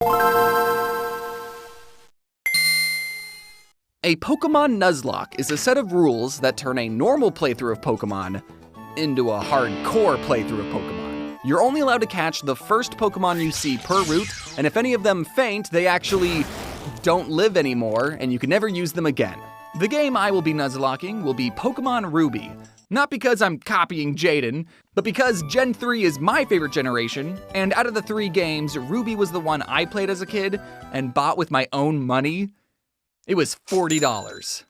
A Pokemon Nuzlocke is a set of rules that turn a normal playthrough of Pokemon into a hardcore playthrough of Pokemon. You're only allowed to catch the first Pokemon you see per route, and if any of them faint, they actually don't live anymore, and you can never use them again. The game I will be Nuzlocking will be Pokemon Ruby. Not because I'm copying Jaden, but because Gen 3 is my favorite generation, and out of the 3 games, Ruby was the one I played as a kid and bought with my own money. It was $40.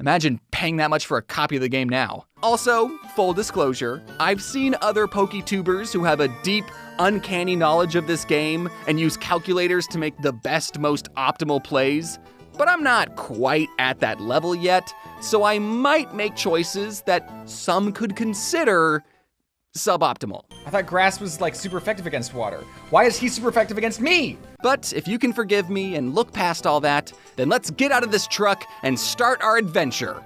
Imagine paying that much for a copy of the game now. Also, full disclosure, I've seen other PokeTubers who have a deep, uncanny knowledge of this game and use calculators to make the best, most optimal plays, but I'm not quite at that level yet, so I might make choices that some could consider suboptimal. I thought grass was like super effective against water. Why is he super effective against me? But if you can forgive me and look past all that, then let's get out of this truck and start our adventure.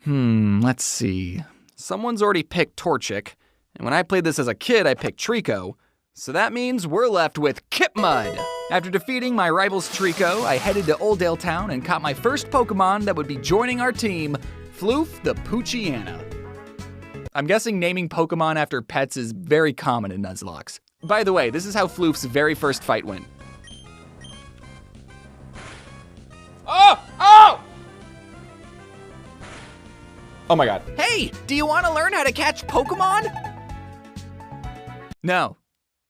Let's see. Someone's already picked Torchic, and when I played this as a kid, I picked Trico. So that means we're left with Kipmud. After defeating my rival's Trico, I headed to Oldale Town and caught my first Pokemon that would be joining our team, Floof the Poochyena. I'm guessing naming Pokemon after pets is very common in Nuzlocks. By the way, this is how Floof's very first fight went. Oh! Oh my god. Hey, do you want to learn how to catch Pokemon? No,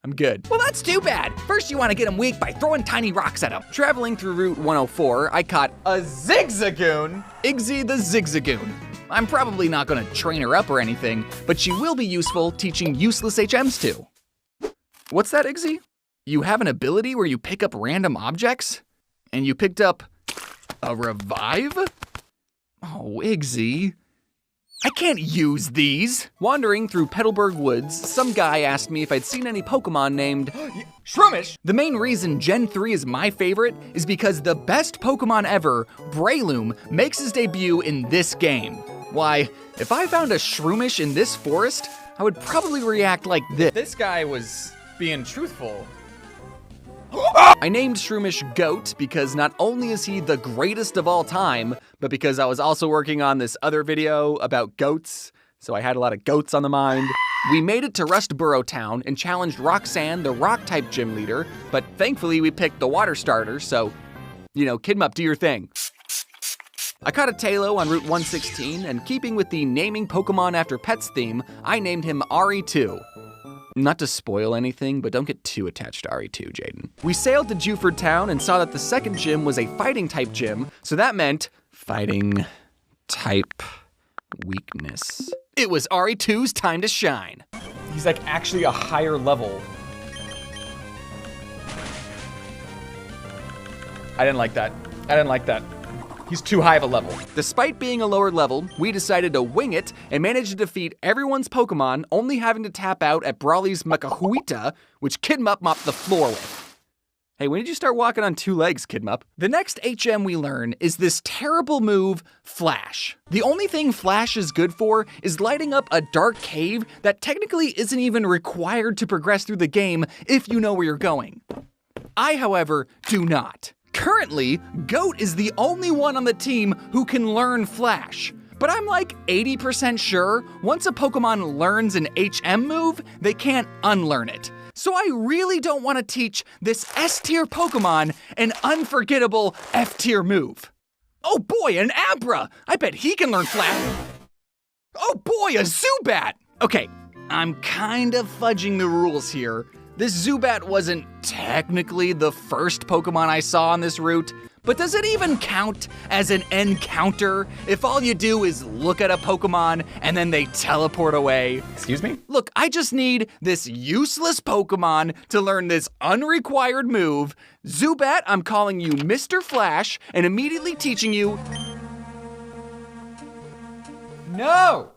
I'm good. Well, that's too bad. First, you want to get them weak by throwing tiny rocks at them. Traveling through Route 104, I caught A Zigzagoon? Igzy the Zigzagoon. I'm probably not gonna train her up or anything, but she will be useful teaching useless HMs too. What's that, Igzy? You have an ability where you pick up random objects? And you picked up a revive? Oh, Igzy. I can't use these. Wandering through Petalburg Woods, some guy asked me if I'd seen any Pokemon named Shroomish! The main reason Gen 3 is my favorite is because the best Pokemon ever, Breloom, makes his debut in this game. Why, if I found a Shroomish in this forest, I would probably react like this. This guy was being truthful. I named Shroomish Goat because not only is he the greatest of all time, but because I was also working on this other video about goats, so I had a lot of goats on the mind. We made it to Rustboro Town and challenged Roxanne, the rock-type gym leader, but thankfully we picked the water starter, so, Kidmup, do your thing. I caught a Tailo on Route 116, and keeping with the naming Pokemon after pets theme, I named him RE2. Not to spoil anything, but don't get too attached to RE2, Jaden. We sailed to Juford Town and saw that the second gym was a fighting-type gym, so that meant fighting-type weakness. It was RE2's time to shine. He's like actually a higher level. I didn't like that. He's too high of a level. Despite being a lower level, we decided to wing it and managed to defeat everyone's Pokemon, only having to tap out at Brawly's Macahuita, which Kidmup mopped the floor with. Hey, when did you start walking on 2 legs, Kidmup? The next HM we learn is this terrible move, Flash. The only thing Flash is good for is lighting up a dark cave that technically isn't even required to progress through the game if you know where you're going. I, however, do not. Currently, Goat is the only one on the team who can learn Flash. But I'm like 80% sure once a Pokemon learns an HM move, they can't unlearn it. So I really don't want to teach this S-tier Pokemon an unforgettable F-tier move. Oh boy, an Abra! I bet he can learn Flash. Oh boy, a Zubat! Okay, I'm kind of fudging the rules here. This Zubat wasn't technically the first Pokemon I saw on this route, but does it even count as an encounter if all you do is look at a Pokemon and then they teleport away? Excuse me? Look, I just need this useless Pokemon to learn this unrequired move. Zubat, I'm calling you Mr. Flash and immediately teaching you... No!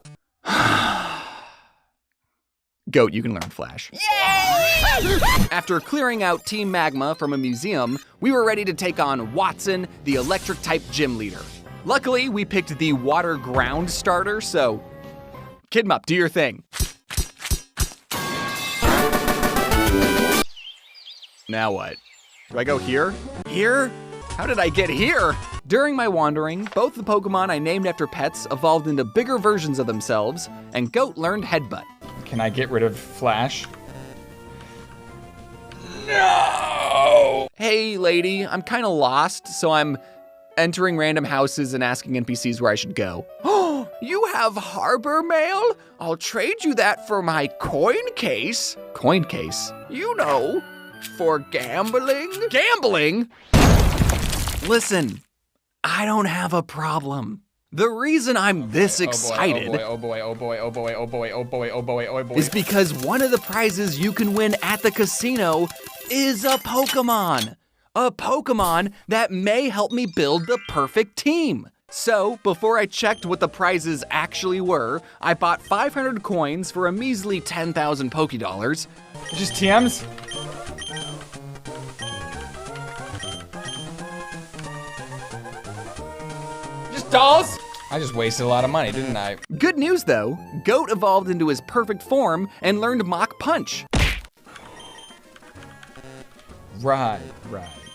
Goat, you can learn Flash. Yay! After clearing out Team Magma from a museum, we were ready to take on Watson, the electric-type gym leader. Luckily, we picked the water ground starter, so Kidmup, do your thing. Now what? Do I go here? Here? How did I get here? During my wandering, both the Pokemon I named after pets evolved into bigger versions of themselves, and Goat learned Headbutt. Can I get rid of Flash? No! Hey, lady, I'm kind of lost, so I'm entering random houses and asking NPCs where I should go. Oh, you have harbor mail? I'll trade you that for my coin case. Coin case? You know, for gambling. Gambling? Listen, I don't have a problem. The reason I'm this excited is because one of the prizes you can win at the casino is a Pokemon. A Pokemon that may help me build the perfect team. So, before I checked what the prizes actually were, I bought 500 coins for a measly 10,000 Pokédollars. Just TMs? Just dolls? I just wasted a lot of money, didn't I? Good news though, Goat evolved into his perfect form and learned Mach Punch. Right.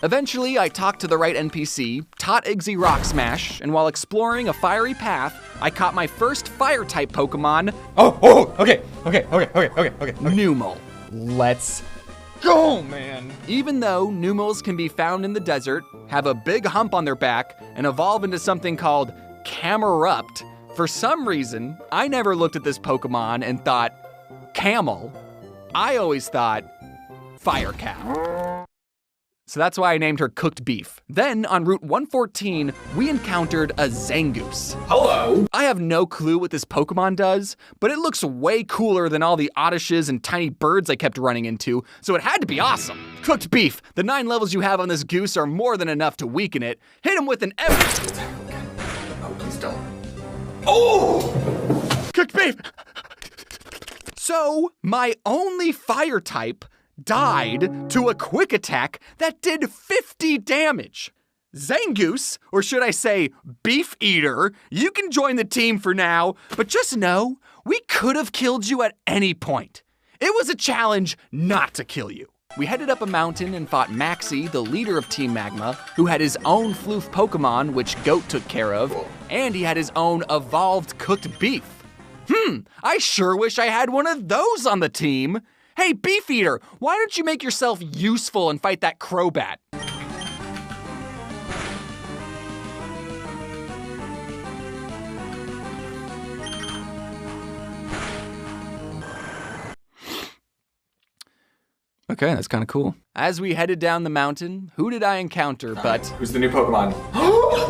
Eventually, I talked to the right NPC, taught Iggy Rock Smash, and while exploring a fiery path, I caught my first fire-type Pokemon. Okay. Numel. Let's go, man. Even though Numels can be found in the desert, have a big hump on their back, and evolve into something called Camerupt, for some reason, I never looked at this Pokemon and thought, camel. I always thought, fire cow. So that's why I named her Cooked Beef. Then, on Route 114, we encountered a Zangoose. Hello. I have no clue what this Pokemon does, but it looks way cooler than all the Oddishes and tiny birds I kept running into, so it had to be awesome. Cooked Beef, the 9 levels you have on this goose are more than enough to weaken it. Hit him with an Oh, please don't. Oh! Cooked Beef! So, my only fire type died to a quick attack that did 50 damage. Zangoose, or should I say Beef Eater, you can join the team for now, but just know, we could have killed you at any point. It was a challenge not to kill you. We headed up a mountain and fought Maxie, the leader of Team Magma, who had his own floof Pokemon, which Goat took care of, and he had his own evolved cooked beef. I sure wish I had one of those on the team. Hey, Beef Eater, why don't you make yourself useful and fight that Crobat? Okay, that's kind of cool. As we headed down the mountain, who did I encounter but... Who's the new Pokemon?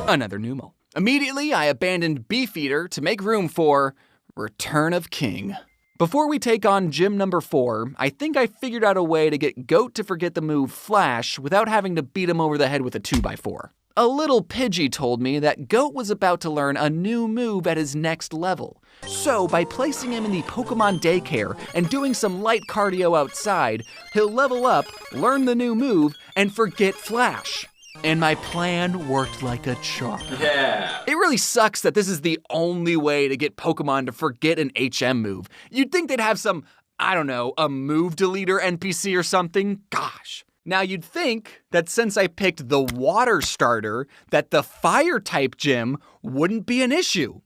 Another Numel. Immediately, I abandoned Beef Eater to make room for Return of King. Before we take on gym number 4, I think I figured out a way to get Goat to forget the move Flash without having to beat him over the head with a 2x4. A little Pidgey told me that Goat was about to learn a new move at his next level. So by placing him in the Pokemon daycare and doing some light cardio outside, he'll level up, learn the new move, and forget Flash. And my plan worked like a charm. Yeah. It really sucks that this is the only way to get Pokemon to forget an HM move. You'd think they'd have some, I don't know, a move deleter NPC or something. Gosh. Now you'd think that since I picked the water starter, that the fire type gym wouldn't be an issue.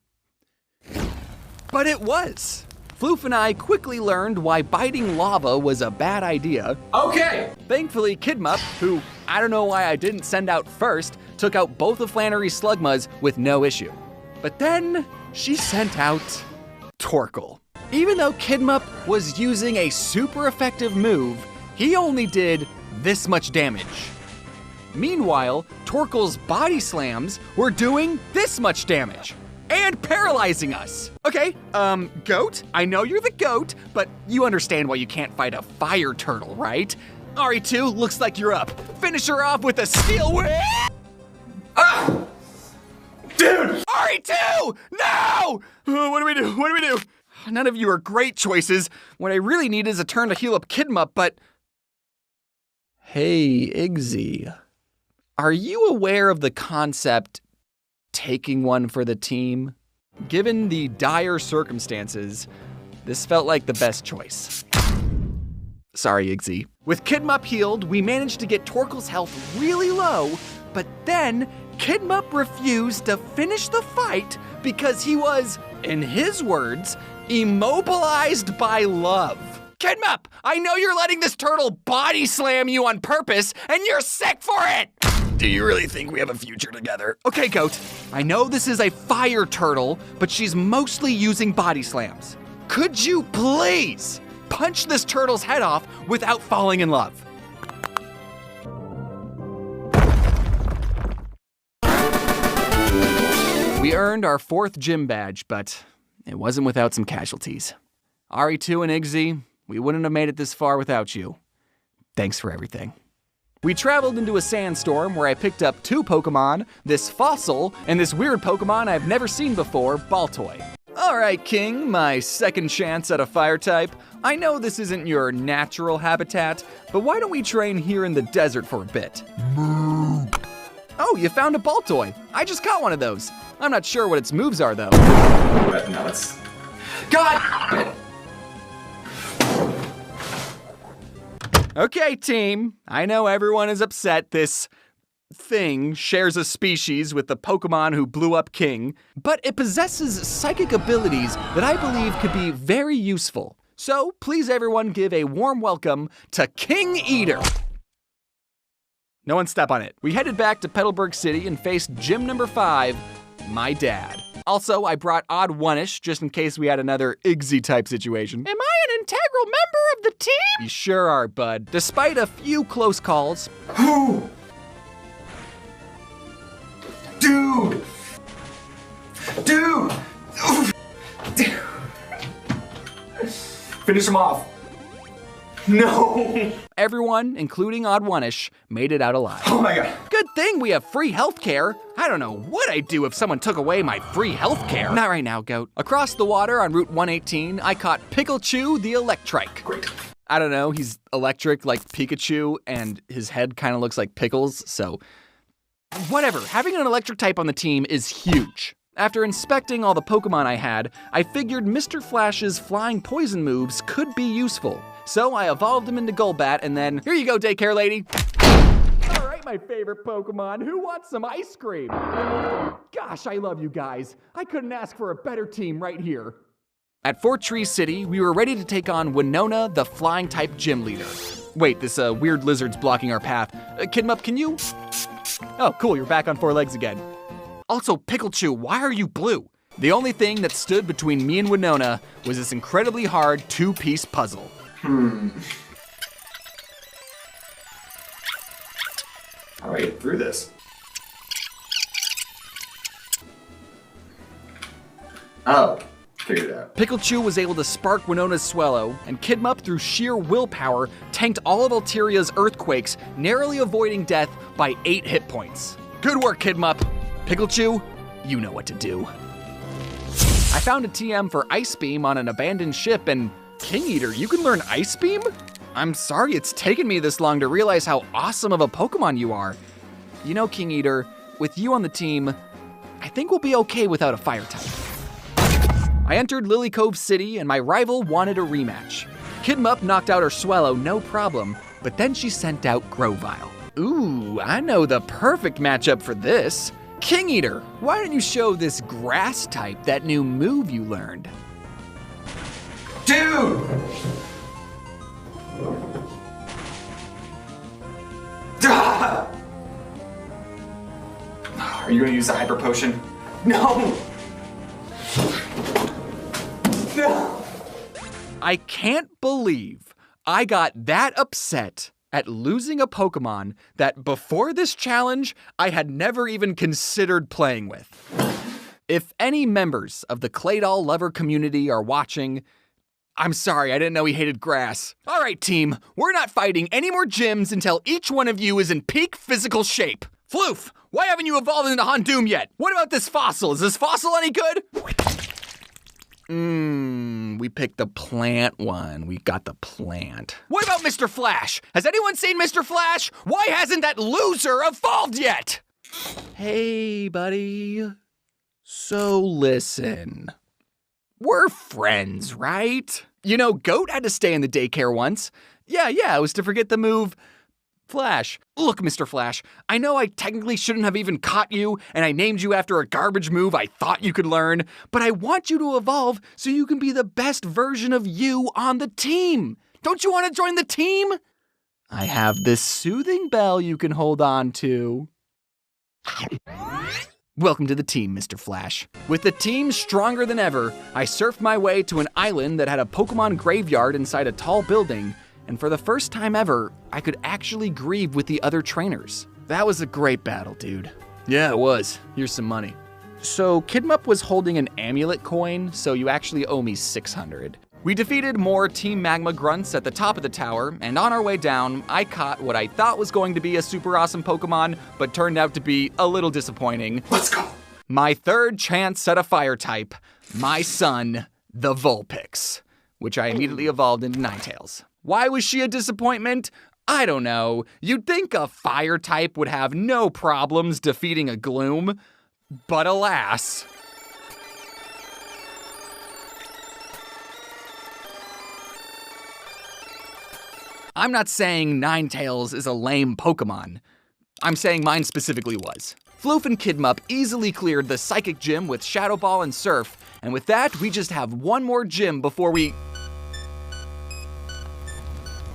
But it was. Floof and I quickly learned why biting lava was a bad idea. Okay. Thankfully, Kidmup, who I don't know why I didn't send out first, took out both of Flannery's Slugmas with no issue. But then she sent out Torkoal. Even though Kidmup was using a super effective move, he only did this much damage. Meanwhile, Torkoal's body slams were doing this much damage. And paralyzing us. Okay, Goat, I know you're the goat, but you understand why you can't fight a fire turtle, right? RE2, looks like you're up. Finish her off with a steel whip. Ah! Dude! RE2, no! What do we do? None of you are great choices. What I really need is a turn to heal up Kidmup, but... Hey, Iggy, are you aware of the concept taking one for the team? Given the dire circumstances, this felt like the best choice. Sorry, Iggy. With Kidmup healed, we managed to get Torkel's health really low, but then Kidmup refused to finish the fight because he was, in his words, immobilized by love. Kidmup, I know you're letting this turtle body slam you on purpose, and you're sick for it! Do you really think we have a future together? Okay, Goat, I know this is a fire turtle, but she's mostly using body slams. Could you please punch this turtle's head off without falling in love? We earned our 4th gym badge, but it wasn't without some casualties. Ari2 and Iggy, we wouldn't have made it this far without you. Thanks for everything. We traveled into a sandstorm where I picked up 2 Pokemon, this fossil, and this weird Pokemon I've never seen before, Baltoy. Alright, King, my second chance at a fire type. I know this isn't your natural habitat, but why don't we train here in the desert for a bit? Oh, you found a Baltoy. I just caught one of those. I'm not sure what its moves are, though. But no, it's... God! Okay, team. I know everyone is upset this thing shares a species with the Pokemon who blew up King, but it possesses psychic abilities that I believe could be very useful. So please everyone give a warm welcome to King Eater. No one step on it. We headed back to Petalburg City and faced gym number 5, my dad. Also, I brought theodd1sout just in case we had another Iggy type situation. Am I an integral member of the team? You sure are, bud. Despite a few close calls. Who? Dude! Dude! Dude! Finish him off. No! Everyone, including theodd1sout, made it out alive. Oh my god. Good thing we have free healthcare. I don't know what I'd do if someone took away my free healthcare. Not right now, Goat. Across the water on Route 118, I caught Pikachu the Electrike. Great. I don't know, he's electric like Pikachu, and his head kind of looks like pickles, so... Whatever, having an electric type on the team is huge. After inspecting all the Pokemon I had, I figured Mr. Flash's flying poison moves could be useful. So I evolved him into Golbat, and then, here you go, daycare lady. All right, my favorite Pokemon, who wants some ice cream? Gosh, I love you guys. I couldn't ask for a better team right here. At Fort Tree City, we were ready to take on Winona, the flying-type gym leader. Wait, this weird lizard's blocking our path. Kidmup, can you? Oh, cool, you're back on 4 legs again. Also, Pikachu, why are you blue? The only thing that stood between me and Winona was this incredibly hard 2-piece puzzle. How do I get through this? Oh, figured it out. Pikachu was able to spark Winona's Swellow, and Kidmup, through sheer willpower, tanked all of Alteria's earthquakes, narrowly avoiding death by 8 hit points. Good work, Kidmup. Pikachu, you know what to do. I found a TM for Ice Beam on an abandoned ship, and King Eater, you can learn Ice Beam? I'm sorry it's taken me this long to realize how awesome of a Pokemon you are. You know, King Eater, with you on the team, I think we'll be okay without a fire type. I entered Lily Cove City, and my rival wanted a rematch. Kidmup knocked out her Swellow, no problem, but then she sent out Grovyle. Ooh, I know the perfect matchup for this. King Eater, why don't you show this grass type that new move you learned? Dude! Ah! Are you gonna use the hyper potion? No! No! I can't believe I got that upset at losing a Pokemon that before this challenge, I had never even considered playing with. If any members of the Claydol lover community are watching, I'm sorry, I didn't know he hated grass. All right, team, we're not fighting any more gyms until each one of you is in peak physical shape. Floof, why haven't you evolved into Hondoom yet? What about this fossil? Is this fossil any good? We picked the plant one. We got the plant. What about Mr. Flash? Has anyone seen Mr. Flash? Why hasn't that loser evolved yet? Hey, buddy. So listen. We're friends, right? You know, Goat had to stay in the daycare once. Yeah, it was to forget the move Flash. Look, Mr. Flash, I know I technically shouldn't have even caught you, and I named you after a garbage move I thought you could learn, but I want you to evolve so you can be the best version of you on the team. Don't you want to join the team? I have this soothing bell you can hold on to. Welcome to the team, Mr. Flash. With the team stronger than ever, I surfed my way to an island that had a Pokemon graveyard inside a tall building, and for the first time ever, I could actually grieve with the other trainers. That was a great battle, dude. Yeah, it was. Here's some money. So, Kidmup was holding an amulet coin, so you actually owe me 600. We defeated more Team Magma grunts at the top of the tower, and on our way down, I caught what I thought was going to be a super awesome Pokemon, but turned out to be a little disappointing. Let's go! My third chance at a fire type, my son, the Vulpix, which I immediately evolved into Ninetales. Why was she a disappointment? I don't know. You'd think a fire type would have no problems defeating a Gloom, but alas. I'm not saying Ninetales is a lame Pokemon. I'm saying mine specifically was. Floof and Kidmup easily cleared the Psychic Gym with Shadow Ball and Surf, and with that, we just have one more gym before we...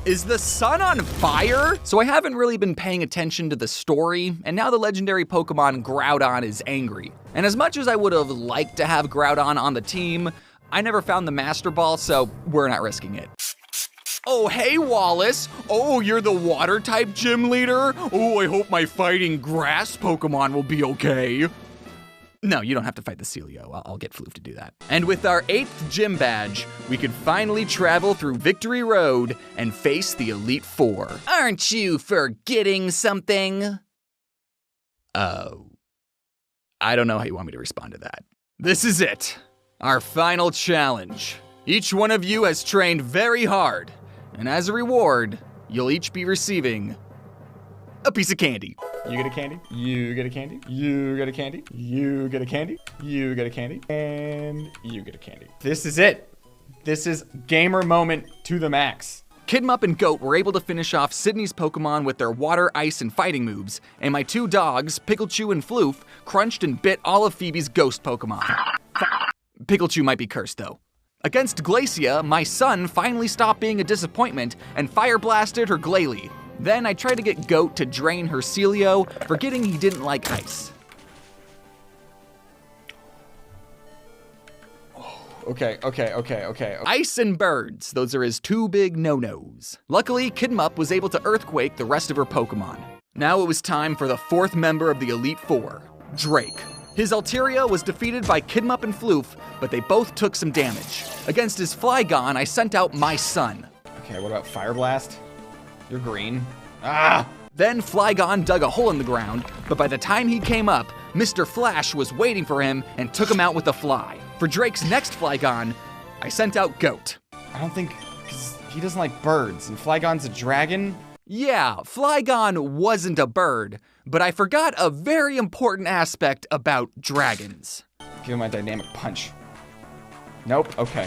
Is the sun on fire? So I haven't really been paying attention to the story, and now the legendary Pokemon Groudon is angry. And as much as I would have liked to have Groudon on the team, I never found the Master Ball, so we're not risking it. Oh, hey, Wallace. Oh, you're the water-type gym leader? Oh, I hope my fighting grass Pokemon will be okay. No, you don't have to fight the Celio. I'll get Floof to do that. And with our 8th gym badge, we could finally travel through Victory Road and face the Elite Four. Aren't you forgetting something? Oh. I don't know how you want me to respond to that. This is it. Our final challenge. Each one of you has trained very hard, and as a reward, you'll each be receiving a piece of candy. You get a candy, you get a candy, you get a candy, you get a candy, you get a candy, and you get a candy. This is it. This is gamer moment to the max. Kidmup and Goat were able to finish off Sydney's Pokemon with their water, ice, and fighting moves, and my 2 dogs, Pikachu and Floof, crunched and bit all of Phoebe's ghost Pokemon. Pikachu might be cursed, though. Against Glacia, my son finally stopped being a disappointment and fire blasted her Glalie. Then I tried to get Goat to drain her Celio, forgetting he didn't like ice. Okay. Ice and birds, those are his 2 big no-nos. Luckily, Kidmup was able to Earthquake the rest of her Pokemon. Now it was time for the 4th member of the Elite Four, Drake. His Altaria was defeated by Kidmup and Floof, but they both took some damage. Against his Flygon, I sent out my son. Okay, what about Fire Blast? You're green. Ah! Then Flygon dug a hole in the ground, but by the time he came up, Mr. Flash was waiting for him and took him out with a fly. For Drake's next Flygon, I sent out Goat. I don't think, because he doesn't like birds, and Flygon's a dragon? Yeah, Flygon wasn't a bird, but I forgot a very important aspect about dragons. Give him my dynamic punch. Nope, okay.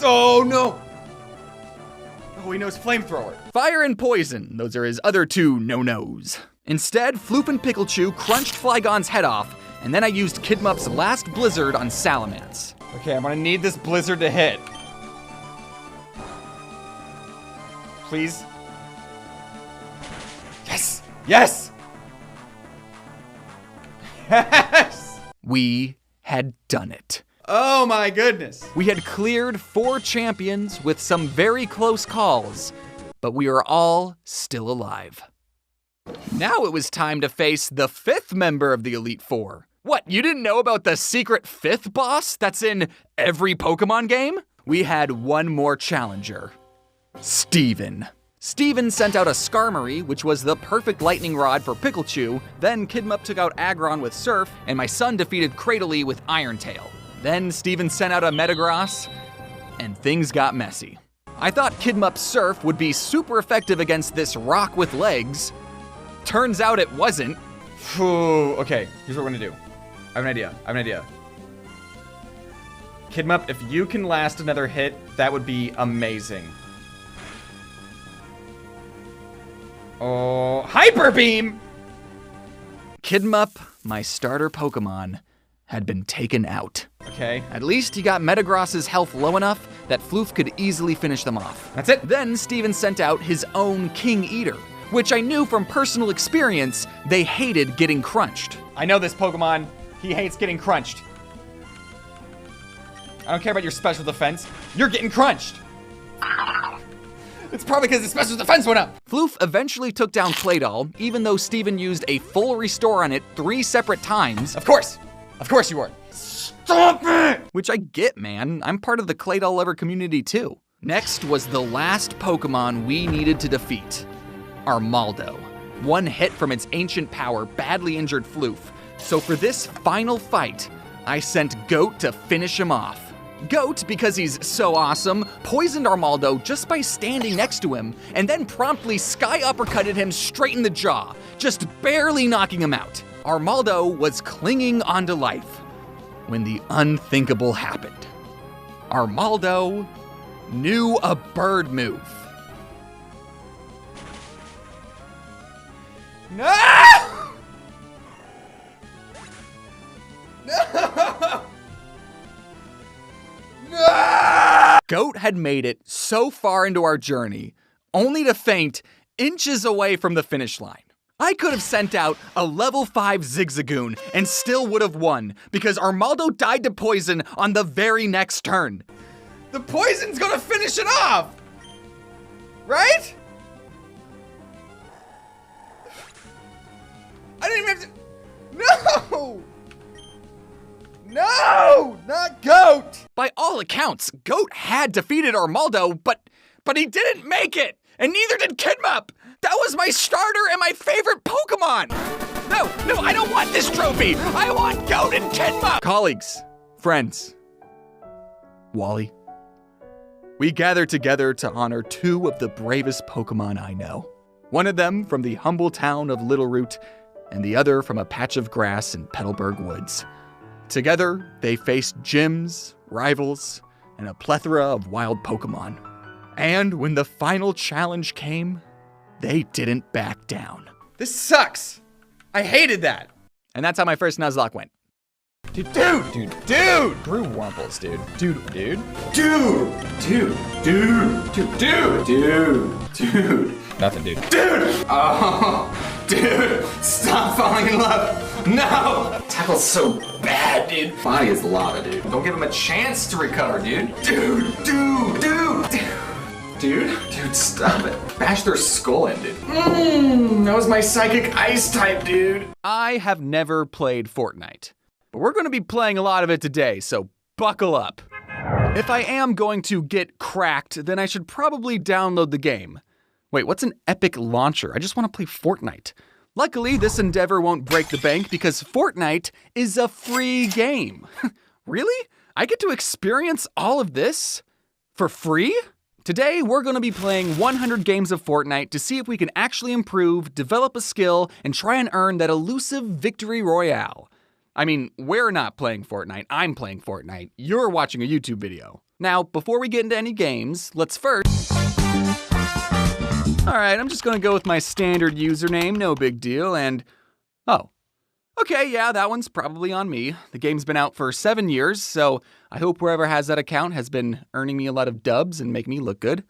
Oh no! Oh, he knows flamethrower. Fire and poison, those are his other 2 no-nos. Instead, Floof and Pikachu crunched Flygon's head off, and then I used Kidmup's last blizzard on Salamence. Okay, I'm gonna need this blizzard to hit. Please. Yes! Yes! Yes! We had done it. Oh my goodness. We had cleared 4 champions with some very close calls, but we are all still alive. Now it was time to face the 5th member of the Elite Four. What, you didn't know about the secret 5th boss that's in every Pokemon game? We had one more challenger, Steven. Steven sent out a Skarmory, which was the perfect lightning rod for Pikachu, then Kidmup took out Aggron with Surf, and my son defeated Cradily with Iron Tail. Then Steven sent out a Metagross, and things got messy. I thought Kidmup's Surf would be super effective against this rock with legs. Turns out it wasn't. Phew. Okay, here's what we're gonna do. I have an idea. Kidmup, if you can last another hit, that would be amazing. Oh, Hyper Beam! Kidmup, my starter Pokemon, had been taken out. Okay. At least he got Metagross's health low enough that Floof could easily finish them off. That's it. Then Steven sent out his own King Eater, which I knew from personal experience they hated getting crunched. I know this Pokemon. He hates getting crunched. I don't care about your special defense. You're getting crunched. It's probably because his special defense went up. Floof eventually took down Claydol, even though Steven used a full restore on it 3 separate times. Of course you were. Stop it! Which I get, man. I'm part of the Claydol lover community too. Next was the last Pokemon we needed to defeat. Armaldo. One hit from its ancient power badly injured Floof. So for this final fight, I sent Goat to finish him off. Goat, because he's so awesome, poisoned Armaldo just by standing next to him, and then promptly sky uppercutted him straight in the jaw, just barely knocking him out. Armaldo was clinging onto life when the unthinkable happened. Armaldo knew a bird move. No! No! No! Goat had made it so far into our journey, only to faint inches away from the finish line. I could have sent out a level 5 Zigzagoon and still would have won, because Armaldo died to poison on the very next turn. The poison's gonna finish it off! Right? I didn't even have to... No! No! Not Goat! By all accounts, Goat had defeated Armaldo, but he didn't make it, and neither did Kidmup! That was my starter and my favorite Pokemon! No, I don't want this trophy! I want Goat and Kidmup! Colleagues, friends, Wally, we gathered together to honor 2 of the bravest Pokemon I know. One of them from the humble town of Littleroot, and the other from a patch of grass in Petalburg Woods. Together, they faced gyms, rivals, and a plethora of wild Pokemon. And when the final challenge came, they didn't back down. This sucks. I hated that. And that's how my first Nuzlocke went. Dude. Brew Wurmples, dude. Nothing, dude. Dude! Oh, dude! Stop falling in love! No! Tackle's so bad, dude. Body is lava, dude. Don't give him a chance to recover, dude. Dude, stop it. Bash their skull in, dude. That was my psychic ice type, dude. I have never played Fortnite, but we're going to be playing a lot of it today, so buckle up. If I am going to get cracked, then I should probably download the game. Wait, what's an epic launcher? I just want to play Fortnite. Luckily, this endeavor won't break the bank because Fortnite is a free game. Really? I get to experience all of this for free? Today, we're going to be playing 100 games of Fortnite to see if we can actually improve, develop a skill, and try and earn that elusive victory royale. I mean, we're not playing Fortnite, I'm playing Fortnite. You're watching a YouTube video. Now, before we get into any games, let's first... Alright, I'm just gonna go with my standard username, no big deal, and... Oh. Okay, yeah, that one's probably on me. The game's been out for 7 years, so I hope whoever has that account has been earning me a lot of dubs and make me look good.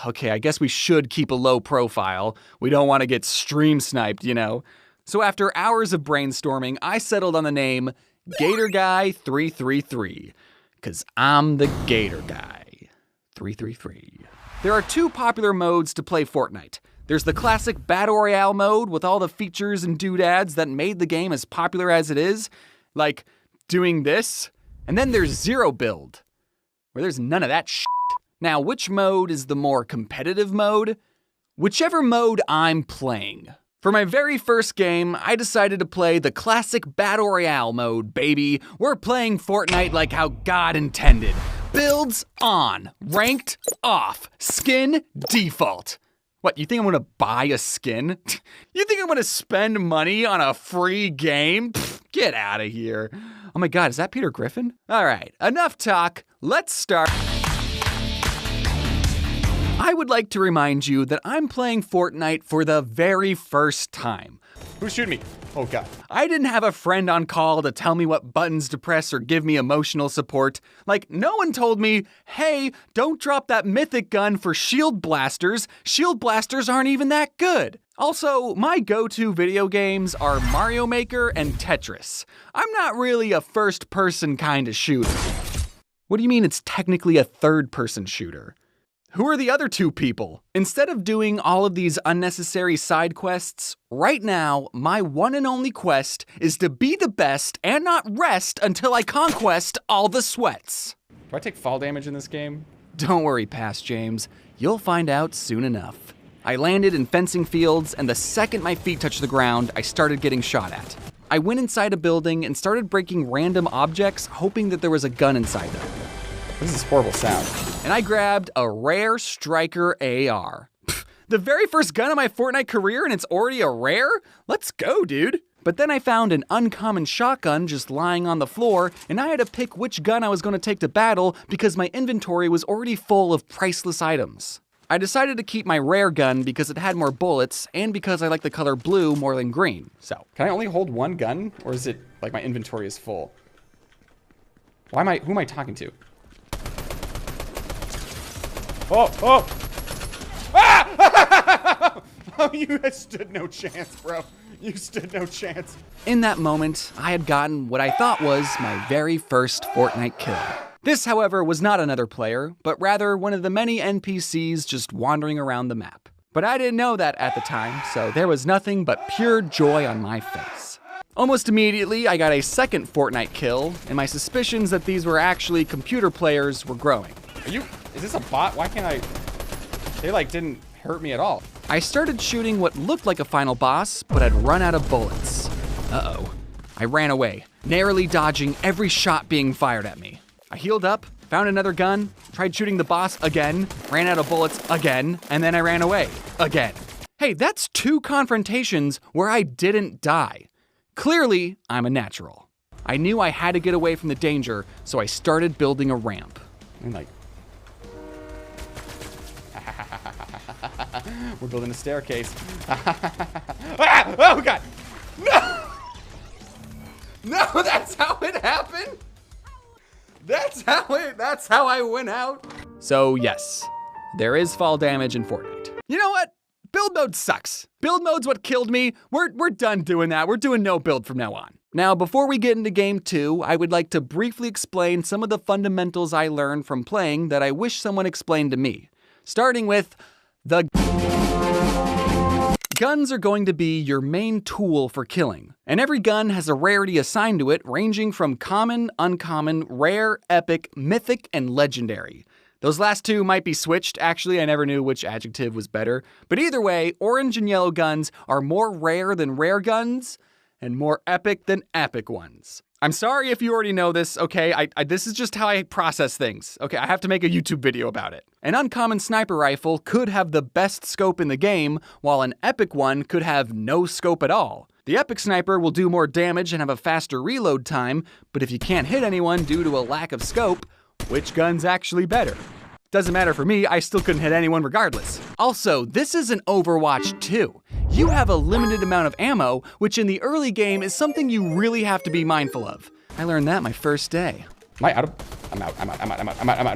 Okay, I guess we should keep a low profile. We don't want to get stream sniped, you know. So after hours of brainstorming, I settled on the name Gator Guy 333, because I'm the Gator Guy 333. There are 2 popular modes to play Fortnite. There's the classic Battle Royale mode with all the features and doodads that made the game as popular as it is, like doing this. And then there's Zero Build, where there's none of that shit. Now, which mode is the more competitive mode? Whichever mode I'm playing. For my very first game, I decided to play the classic Battle Royale mode, baby. We're playing Fortnite like how God intended. Builds on, ranked off, skin default. What, you think I'm gonna buy a skin? You think I'm gonna spend money on a free game? Pfft, get out of here. Oh my God, is that Peter Griffin? All right, enough talk, let's start. I would like to remind you that I'm playing Fortnite for the very first time. Who's shooting me? Oh God. I didn't have a friend on call to tell me what buttons to press or give me emotional support. Like, no one told me, hey, don't drop that mythic gun for shield blasters. Shield blasters aren't even that good. Also, my go-to video games are Mario Maker and Tetris. I'm not really a first-person kind of shooter. What do you mean it's technically a third-person shooter? Who are the other two people? Instead of doing all of these unnecessary side quests, right now, my one and only quest is to be the best and not rest until I conquest all the sweats. Do I take fall damage in this game? Don't worry, Past James. You'll find out soon enough. I landed in fencing fields, and the second my feet touched the ground, I started getting shot at. I went inside a building and started breaking random objects, hoping that there was a gun inside them. What is this horrible sound? And I grabbed a rare striker AR. Pfft, the very first gun of my Fortnite career and it's already a rare? Let's go, dude. But then I found an uncommon shotgun just lying on the floor, and I had to pick which gun I was going to take to battle because my inventory was already full of priceless items. I decided to keep my rare gun because it had more bullets and because I like the color blue more than green. So, Can I only hold one gun? Or is it like my inventory is full? Who am I talking to? Oh! Ah! Oh, you stood no chance, bro. You stood no chance. in that moment, I had gotten what I thought was my very first Fortnite kill. This, however, was not another player, but rather one of the many NPCs just wandering around the map. But I didn't know that at the time, so there was nothing but pure joy on my face. Almost immediately, I got a second Fortnite kill, and my suspicions that these were actually computer players were growing. Is this a bot? Why can't I? They didn't hurt me at all. I started shooting what looked like a final boss, but I'd run out of bullets. Uh-oh. I ran away, narrowly dodging every shot being fired at me. I healed up, found another gun, tried shooting the boss again, ran out of bullets again, and then I ran away again. Hey, that's 2 confrontations where I didn't die. Clearly, I'm a natural. I knew I had to get away from the danger, so I started building a ramp. We're building a staircase. Ah! Oh God! No! No, that's how it happened. That's how I went out. So yes, there is fall damage in Fortnite. You know what? Build mode sucks. Build mode's what killed me. We're done doing that. We're doing no build from now on. Now, before we get into game 2, I would like to briefly explain some of the fundamentals I learned from playing that I wish someone explained to me. Starting with the guns are going to be your main tool for killing, and every gun has a rarity assigned to it ranging from common, uncommon, rare, epic, mythic, and legendary. Those last 2 might be switched. Actually, I never knew which adjective was better. But either way, orange and yellow guns are more rare than rare guns and more epic than epic ones. I'm sorry if you already know this, okay? This is just how I process things. Okay, I have to make a YouTube video about it. An uncommon sniper rifle could have the best scope in the game, while an epic one could have no scope at all. The epic sniper will do more damage and have a faster reload time, but if you can't hit anyone due to a lack of scope, which gun's actually better? Doesn't matter for me, I still couldn't hit anyone regardless. Also, this is an Overwatch 2. You have a limited amount of ammo, which in the early game is something you really have to be mindful of. I learned that my first day. Am I out? I'm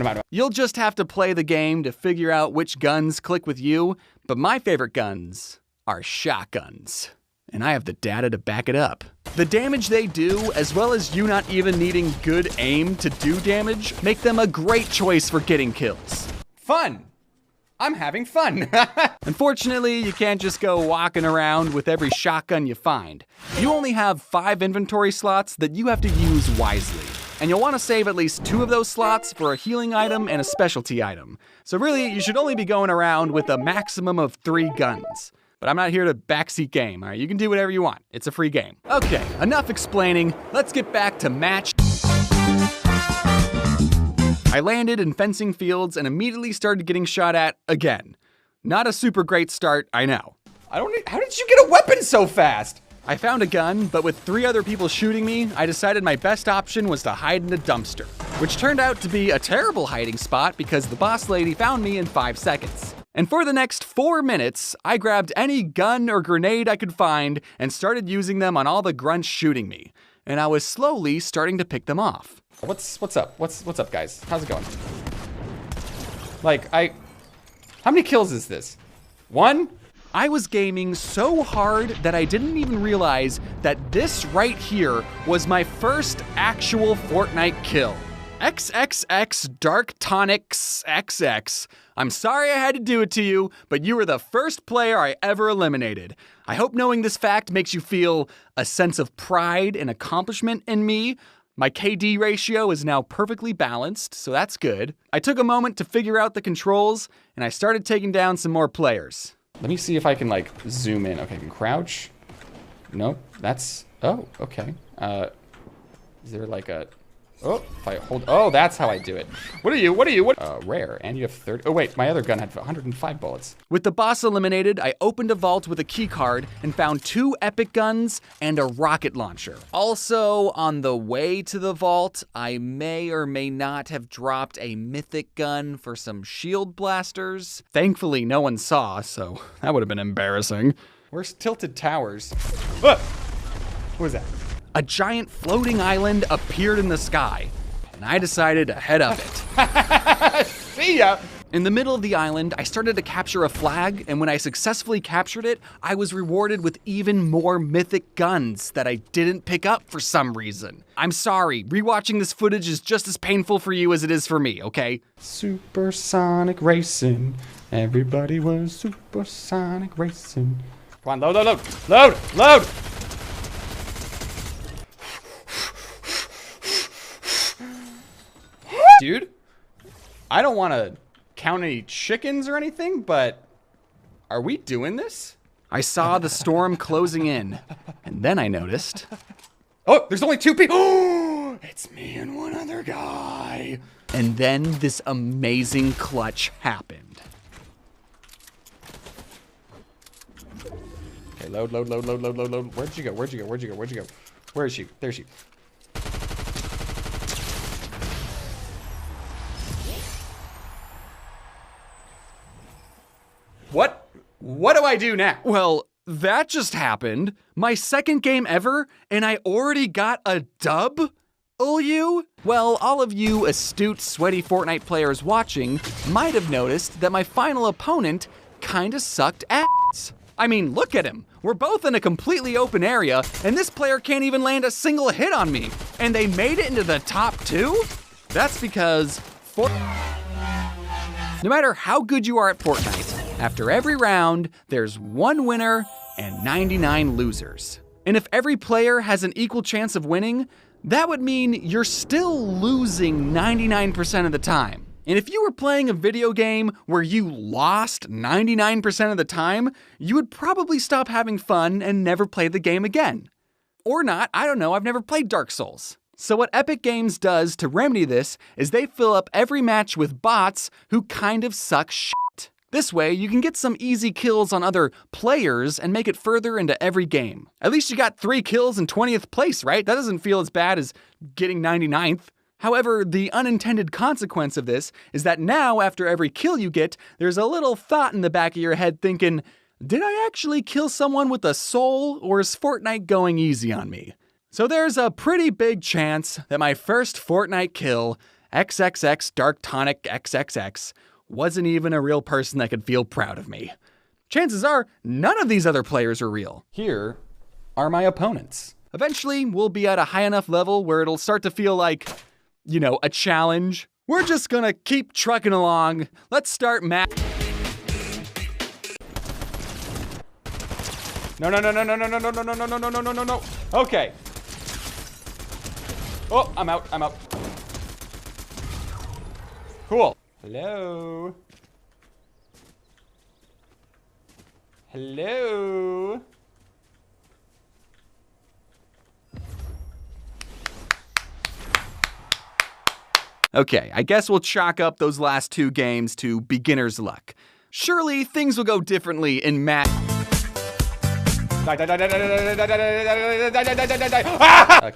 out. You'll just have to play the game to figure out which guns click with you, but my favorite guns are shotguns. And I have the data to back it up. The damage they do, as well as you not even needing good aim to do damage, make them a great choice for getting kills. Fun. I'm having fun. Unfortunately, you can't just go walking around with every shotgun you find. You only have 5 inventory slots that you have to use wisely. And you'll want to save at least 2 of those slots for a healing item and a specialty item. So really, you should only be going around with a maximum of 3 guns. But I'm not here to backseat game, all right? You can do whatever you want. It's a free game. Okay, enough explaining. Let's get back to match. I landed in fencing fields and immediately started getting shot at again. Not a super great start, I know. How did you get a weapon so fast? I found a gun, but with 3 other people shooting me, I decided my best option was to hide in a dumpster. which turned out to be a terrible hiding spot because the boss lady found me in 5 seconds. And for the next 4 minutes, I grabbed any gun or grenade I could find and started using them on all the grunts shooting me. And I was slowly starting to pick them off. What's up? What's up, guys? How's it going? Like, how many kills is this? 1? I was gaming so hard that I didn't even realize that this right here was my first actual Fortnite kill. XXX Dark Tonics XX. I'm sorry I had to do it to you, but you were the first player I ever eliminated. I hope knowing this fact makes you feel a sense of pride and accomplishment in me. My KD ratio is now perfectly balanced, so that's good. I took a moment to figure out the controls, and I started taking down some more players. Let me see if I can, like, zoom in. Okay, I can crouch. Nope, that's... Oh, okay. Is there, like, a... Oh, if I hold... Oh, that's how I do it. What are you? Rare, and you have 30... Oh, wait, my other gun had 105 bullets. With the boss eliminated, I opened a vault with a key card and found 2 epic guns and a rocket launcher. Also, on the way to the vault, I may or may not have dropped a mythic gun for some shield blasters. Thankfully, no one saw, so that would have been embarrassing. Where's Tilted Towers? What was that? A giant floating island appeared in the sky, and I decided to head up it. See ya! In the middle of the island, I started to capture a flag, and when I successfully captured it, I was rewarded with even more mythic guns that I didn't pick up for some reason. I'm sorry, rewatching this footage is just as painful for you as it is for me, okay? Supersonic racing. Everybody was supersonic racing. Come on, load! Dude, I don't want to count any chickens or anything, but are we doing this? I saw the storm closing in, and then I noticed... Oh, there's only 2 people. It's me and one other guy. And then this amazing clutch happened. Okay, load. Where'd you go? Where is she? There she. What do I do now? Well, that just happened. My second game ever, and I already got a dub? You? Well, all of you astute, sweaty Fortnite players watching might have noticed that my final opponent kinda sucked ass. I mean, look at him. We're both in a completely open area, and this player can't even land a single hit on me. And they made it into the top 2? That's because no matter how good you are at Fortnite, after every round, there's 1 winner and 99 losers. And if every player has an equal chance of winning, that would mean you're still losing 99% of the time. And if you were playing a video game where you lost 99% of the time, you would probably stop having fun and never play the game again. Or not, I don't know, I've never played Dark Souls. So what Epic Games does to remedy this is they fill up every match with bots who kind of suck shit. This way, you can get some easy kills on other players and make it further into every game. At least you got 3 kills in 20th place, right? That doesn't feel as bad as getting 99th. However, the unintended consequence of this is that now, after every kill you get, there's a little thought in the back of your head thinking, did I actually kill someone with a soul, or is Fortnite going easy on me? So there's a pretty big chance that my first Fortnite kill, XXX Dark Tonic XXX, wasn't even a real person that could feel proud of me. Chances are, none of these other players are real. Here are my opponents. Eventually, we'll be at a high enough level where it'll start to feel like, you know, a challenge. We're just gonna keep trucking along. Let's start No. Okay. Oh, I'm out. Cool. Hello. Okay, I guess we'll chalk up those last 2 games to beginner's luck. Surely things will go differently in A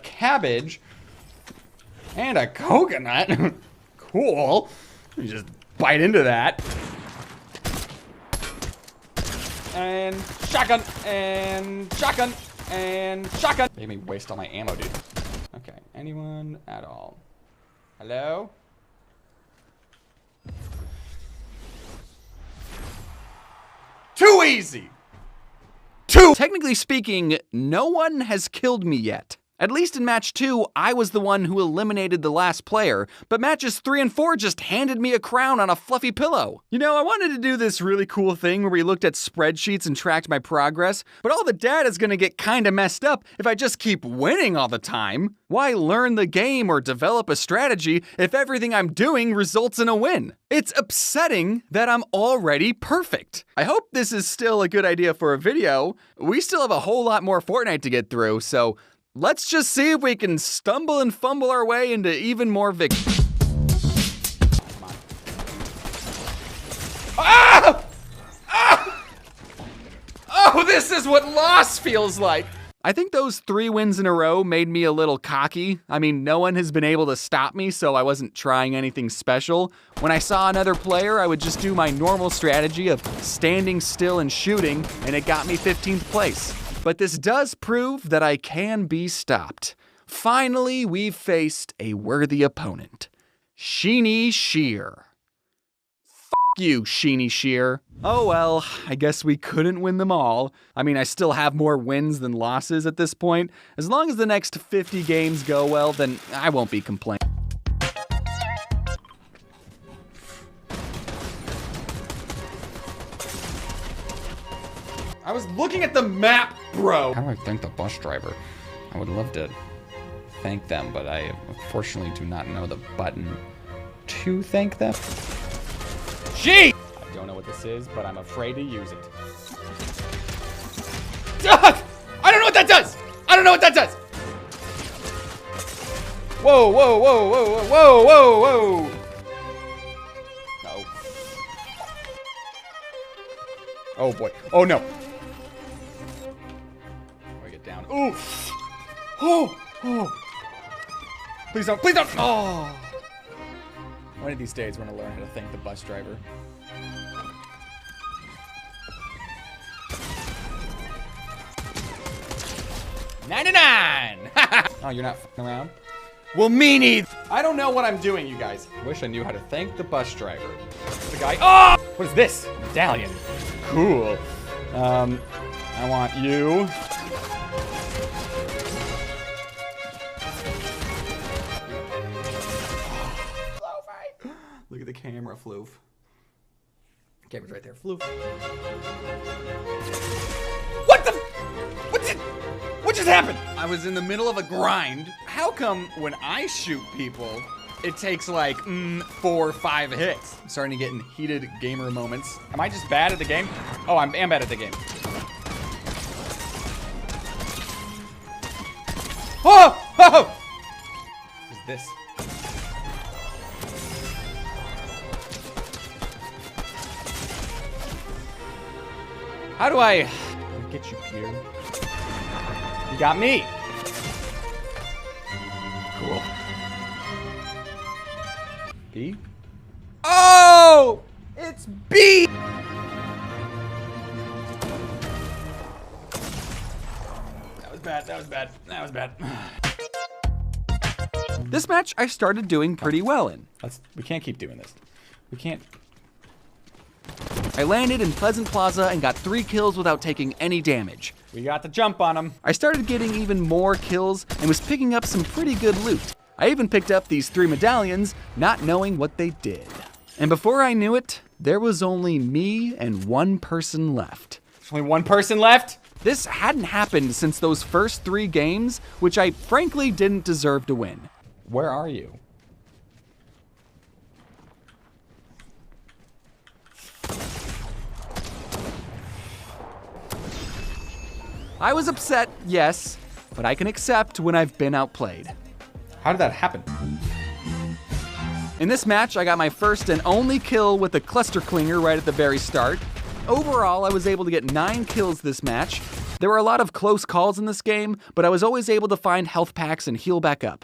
cabbage. And a coconut. Cool. You just bite into that. And shotgun. And shotgun. And shotgun. Made me waste all my ammo, dude. Okay. Anyone at all? Hello? Too easy. Technically speaking, no one has killed me yet. At least in match 2, I was the one who eliminated the last player, but matches 3 and 4 just handed me a crown on a fluffy pillow. You know, I wanted to do this really cool thing where we looked at spreadsheets and tracked my progress, but all the data's gonna get kinda messed up if I just keep winning all the time. Why learn the game or develop a strategy if everything I'm doing results in a win? It's upsetting that I'm already perfect. I hope this is still a good idea for a video. We still have a whole lot more Fortnite to get through, so let's just see if we can stumble and fumble our way into even more victory. Ah! Ah! Oh, this is what loss feels like. I think those 3 wins in a row made me a little cocky. I mean, no one has been able to stop me, so I wasn't trying anything special. When I saw another player, I would just do my normal strategy of standing still and shooting, and it got me 15th place. But this does prove that I can be stopped. Finally, we've faced a worthy opponent. Sheeny Shear. F you, Sheeny Shear. Oh well, I guess we couldn't win them all. I mean, I still have more wins than losses at this point. As long as the next 50 games go well, then I won't be complaining. I was looking at the map, bro. How do I thank the bus driver? I would love to thank them, but I unfortunately do not know the button to thank them. Gee! I don't know what this is, but I'm afraid to use it. Ah! I don't know what that does! I don't know what that does! Whoa, whoa, whoa, whoa, whoa, whoa, whoa! No. Oh boy. Oh no. Down. Ooh. Oh. Oh. Please don't. Please don't. Oh. One of these days, we're gonna learn how to thank the bus driver. 99. Oh, you're not f***ing around? Well, me neither. I don't know what I'm doing, you guys. Wish I knew how to thank the bus driver. The guy. Oh! What is this? Medallion. Cool. I want you. Look at the camera, Floof. Camera's right there, Floof. What the? What just happened? I was in the middle of a grind. How come when I shoot people, it takes like 4 or 5 hits? I'm starting to get in heated gamer moments. Am I just bad at the game? Oh, I am bad at the game. Oh! Oh! What is this? How do I get you, Peter? You got me. Cool. B? Oh! It's B! That was bad, that was bad, that was bad. This match I started doing pretty well in. We can't keep doing this. We can't. I landed in Pleasant Plaza and got 3 kills without taking any damage. We got the jump on him. I started getting even more kills and was picking up some pretty good loot. I even picked up these 3 medallions, not knowing what they did. And before I knew it, there was only me and 1 person left. There's only 1 person left? This hadn't happened since those first 3 games, which I frankly didn't deserve to win. Where are you? I was upset, yes, but I can accept when I've been outplayed. How did that happen? In this match, I got my first and only kill with the cluster clinger right at the very start. Overall, I was able to get 9 kills this match. There were a lot of close calls in this game, but I was always able to find health packs and heal back up.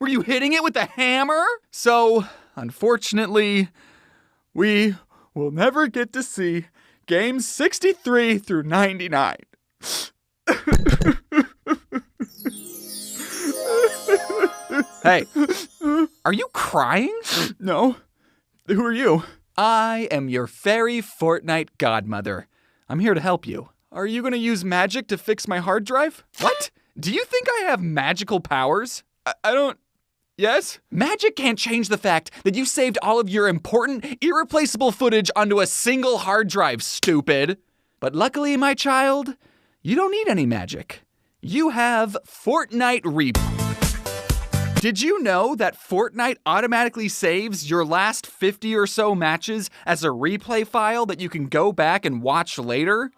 Were you hitting it with a hammer? So, unfortunately, we will never get to see games 63 through 99. Hey, are you crying? No. Who are you? I am your fairy Fortnite godmother. I'm here to help you. Are you gonna use magic to fix my hard drive? What? Do you think I have magical powers? I don't... Yes? Magic can't change the fact that you saved all of your important, irreplaceable footage onto a single hard drive, stupid. But luckily, my child, you don't need any magic. You have Fortnite Replay. Did you know that Fortnite automatically saves your last 50 or so matches as a replay file that you can go back and watch later?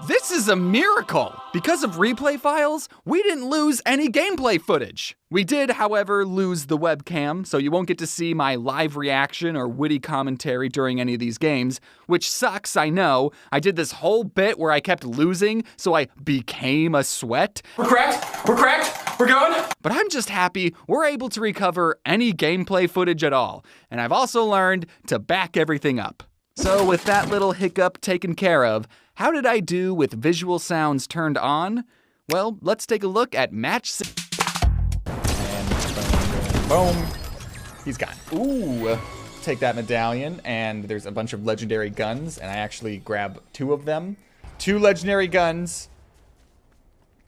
This is a miracle! Because of replay files, we didn't lose any gameplay footage. We did, however, lose the webcam, so you won't get to see my live reaction or witty commentary during any of these games, which sucks, I know. I did this whole bit where I kept losing, so I became a sweat. We're cracked! We're cracked! We're going! But I'm just happy we're able to recover any gameplay footage at all, and I've also learned to back everything up. So with that little hiccup taken care of, how did I do with visual sounds turned on? Well, let's take a look at match. And boom. He's gone. Ooh. Take that medallion, and there's a bunch of legendary guns, and I actually grab 2 of them. 2 legendary guns.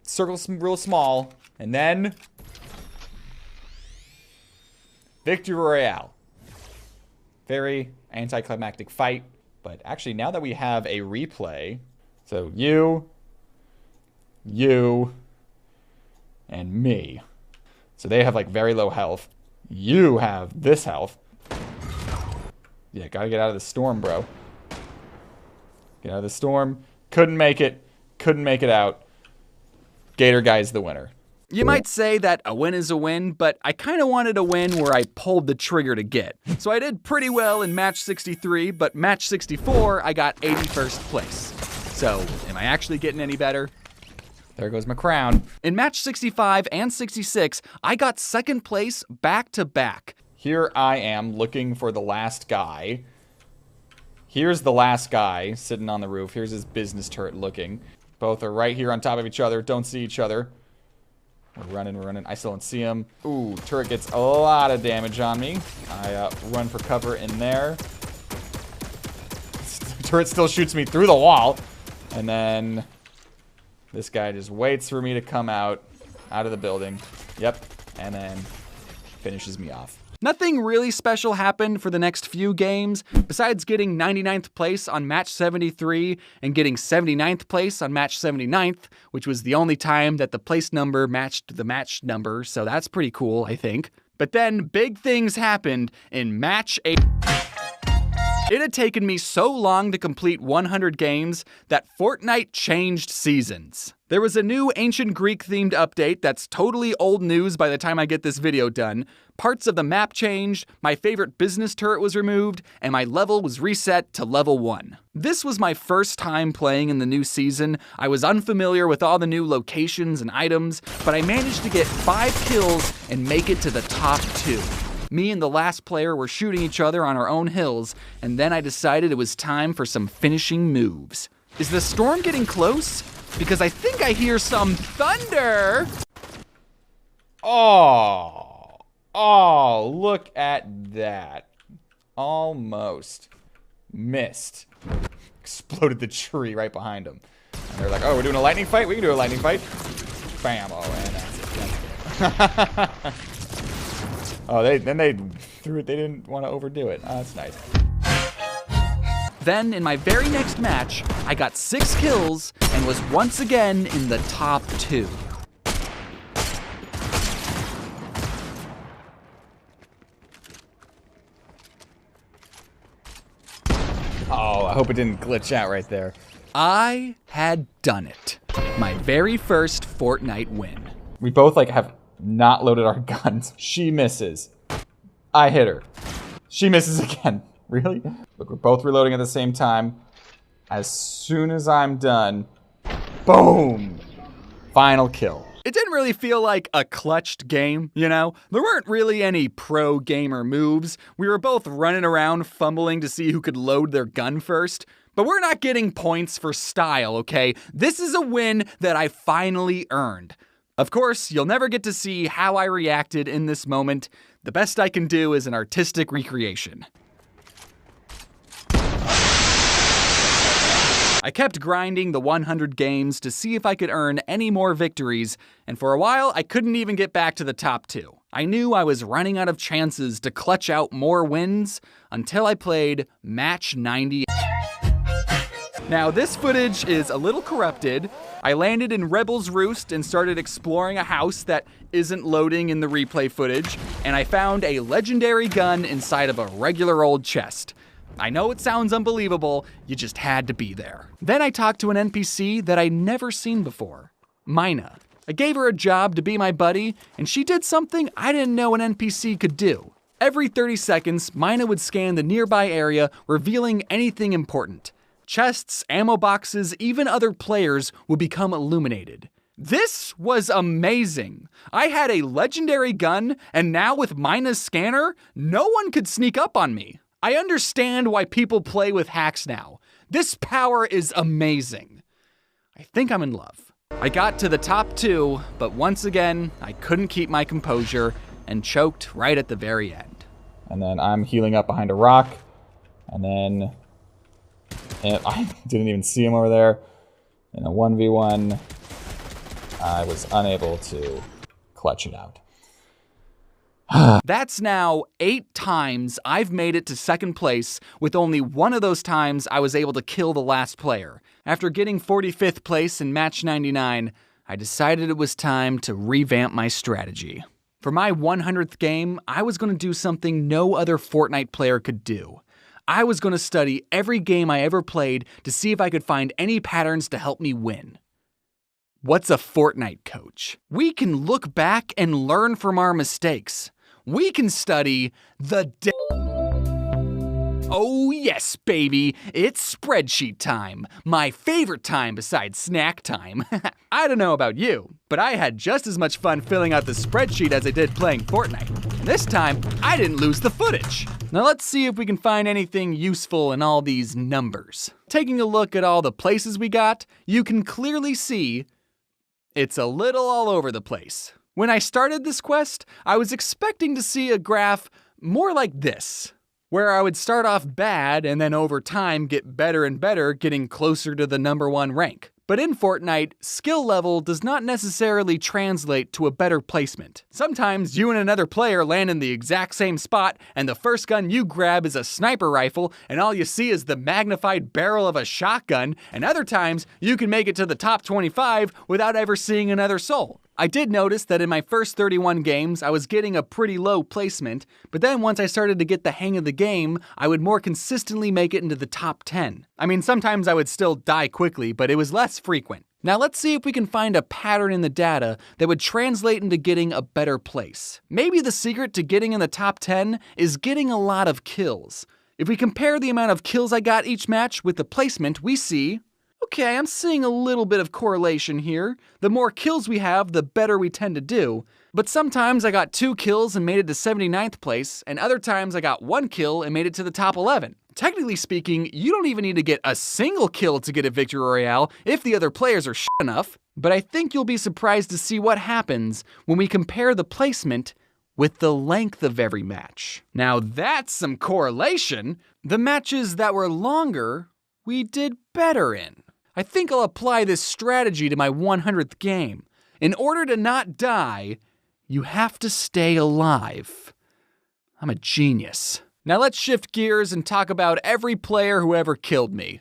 Circle real small, and then Victory Royale. Very anticlimactic fight. But actually, now that we have a replay, so you, and me. So they have like very low health. You have this health. Yeah, gotta get out of the storm, bro. Get out of the storm. Couldn't make it out. Gator Guy's the winner. You might say that a win is a win, but I kind of wanted a win where I pulled the trigger to get. So I did pretty well in match 63, but match 64, I got 81st place. So, am I actually getting any better? There goes my crown. In match 65 and 66, I got 2nd place back to back. Here I am looking for the last guy. Here's the last guy sitting on the roof. Here's his business turret looking. Both are right here on top of each other, don't see each other. We're running. I still don't see him. Ooh, turret gets a lot of damage on me. I run for cover in there. Turret still shoots me through the wall. And then this guy just waits for me to come out of the building. Yep. And then finishes me off. Nothing really special happened for the next few games, besides getting 99th place on match 73 and getting 79th place on match 79th, which was the only time that the place number matched the match number, so that's pretty cool, I think. But then big things happened in match 8. It had taken me so long to complete 100 games that Fortnite changed seasons. There was a new ancient Greek-themed update that's totally old news by the time I get this video done. Parts of the map changed, my favorite business turret was removed, and my level was reset to level 1. This was my first time playing in the new season. I was unfamiliar with all the new locations and items, but I managed to get 5 kills and make it to the top 2. Me and the last player were shooting each other on our own hills, and then I decided it was time for some finishing moves. Is the storm getting close? Because I think I hear some thunder! Oh, look at that. Almost missed. Exploded the tree right behind him. And they're like, oh, we're doing a lightning fight? We can do a lightning fight. Bam, oh, and that's it. Oh, they threw it. They didn't want to overdo it. Oh, that's nice. Then, in my very next match, I got 6 kills and was once again in the top 2. Oh, I hope it didn't glitch out right there. I had done it. My very first Fortnite win. We both have not loaded our guns. She misses. I hit her. She misses again. Really? Look, we're both reloading at the same time. As soon as I'm done, boom! Final kill. It didn't really feel like a clutched game, you know? There weren't really any pro gamer moves. We were both running around fumbling to see who could load their gun first. But we're not getting points for style, okay? This is a win that I finally earned. Of course, you'll never get to see how I reacted in this moment. The best I can do is an artistic recreation. I kept grinding the 100 games to see if I could earn any more victories, and for a while I couldn't even get back to the top 2. I knew I was running out of chances to clutch out more wins until I played match 90. Now this footage is a little corrupted. I landed in Rebel's Roost and started exploring a house that isn't loading in the replay footage, and I found a legendary gun inside of a regular old chest. I know it sounds unbelievable, you just had to be there. Then I talked to an NPC that I'd never seen before, Mina. I gave her a job to be my buddy, and she did something I didn't know an NPC could do. Every 30 seconds, Mina would scan the nearby area, revealing anything important. Chests, ammo boxes, even other players would become illuminated. This was amazing. I had a legendary gun, and now with Mina's scanner, no one could sneak up on me. I understand why people play with hacks now. This power is amazing. I think I'm in love. I got to the top 2, but once again, I couldn't keep my composure and choked right at the very end. And then I'm healing up behind a rock, and then I didn't even see him over there. In a 1v1, I was unable to clutch it out. That's now 8 times I've made it to second place, with only one of those times I was able to kill the last player. After getting 45th place in match 99, I decided it was time to revamp my strategy. For my 100th game, I was going to do something no other Fortnite player could do. I was going to study every game I ever played to see if I could find any patterns to help me win. What's a Fortnite coach? We can look back and learn from our mistakes. We can study the Oh yes, baby, it's spreadsheet time. My favorite time besides snack time. I don't know about you, but I had just as much fun filling out the spreadsheet as I did playing Fortnite. This time, I didn't lose the footage. Now let's see if we can find anything useful in all these numbers. Taking a look at all the places we got, you can clearly see it's a little all over the place. When I started this quest, I was expecting to see a graph more like this, where I would start off bad and then over time get better and better, getting closer to the #1 rank. But in Fortnite, skill level does not necessarily translate to a better placement. Sometimes you and another player land in the exact same spot, and the first gun you grab is a sniper rifle, and all you see is the magnified barrel of a shotgun, and other times you can make it to the top 25 without ever seeing another soul. I did notice that in my first 31 games, I was getting a pretty low placement, but then once I started to get the hang of the game, I would more consistently make it into the top 10. I mean, sometimes I would still die quickly, but it was less frequent. Now let's see if we can find a pattern in the data that would translate into getting a better place. Maybe the secret to getting in the top 10 is getting a lot of kills. If we compare the amount of kills I got each match with the placement, we see, okay, I'm seeing a little bit of correlation here. The more kills we have, the better we tend to do. But sometimes I got 2 kills and made it to 79th place, and other times I got 1 kill and made it to the top 11. Technically speaking, you don't even need to get a single kill to get a victory royale if the other players are shit enough. But I think you'll be surprised to see what happens when we compare the placement with the length of every match. Now that's some correlation. The matches that were longer, we did better in. I think I'll apply this strategy to my 100th game. In order to not die, you have to stay alive. I'm a genius. Now let's shift gears and talk about every player who ever killed me.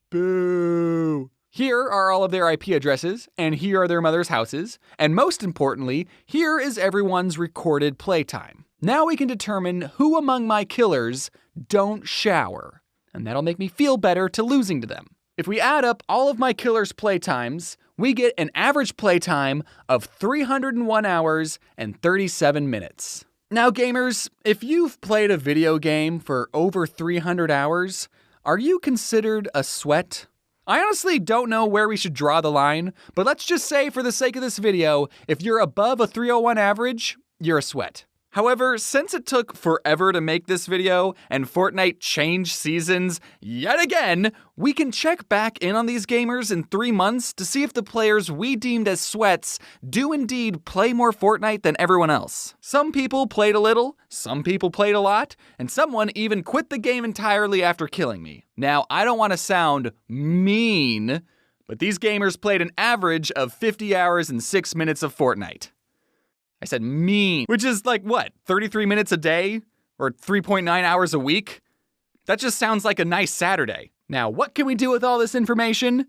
Boo! Here are all of their IP addresses, and here are their mother's houses, and most importantly, here is everyone's recorded playtime. Now we can determine who among my killers don't shower, and that'll make me feel better to losing to them. If we add up all of my killers' playtimes, we get an average playtime of 301 hours and 37 minutes. Now gamers, if you've played a video game for over 300 hours, are you considered a sweat? I honestly don't know where we should draw the line, but let's just say for the sake of this video, if you're above a 301 average, you're a sweat. However, since it took forever to make this video and Fortnite changed seasons yet again, we can check back in on these gamers in 3 months to see if the players we deemed as sweats do indeed play more Fortnite than everyone else. Some people played a little, some people played a lot, and someone even quit the game entirely after killing me. Now, I don't want to sound mean, but these gamers played an average of 50 hours and 6 minutes of Fortnite. I said mean, which is like what, 33 minutes a day? Or 3.9 hours a week? That just sounds like a nice Saturday. Now, what can we do with all this information?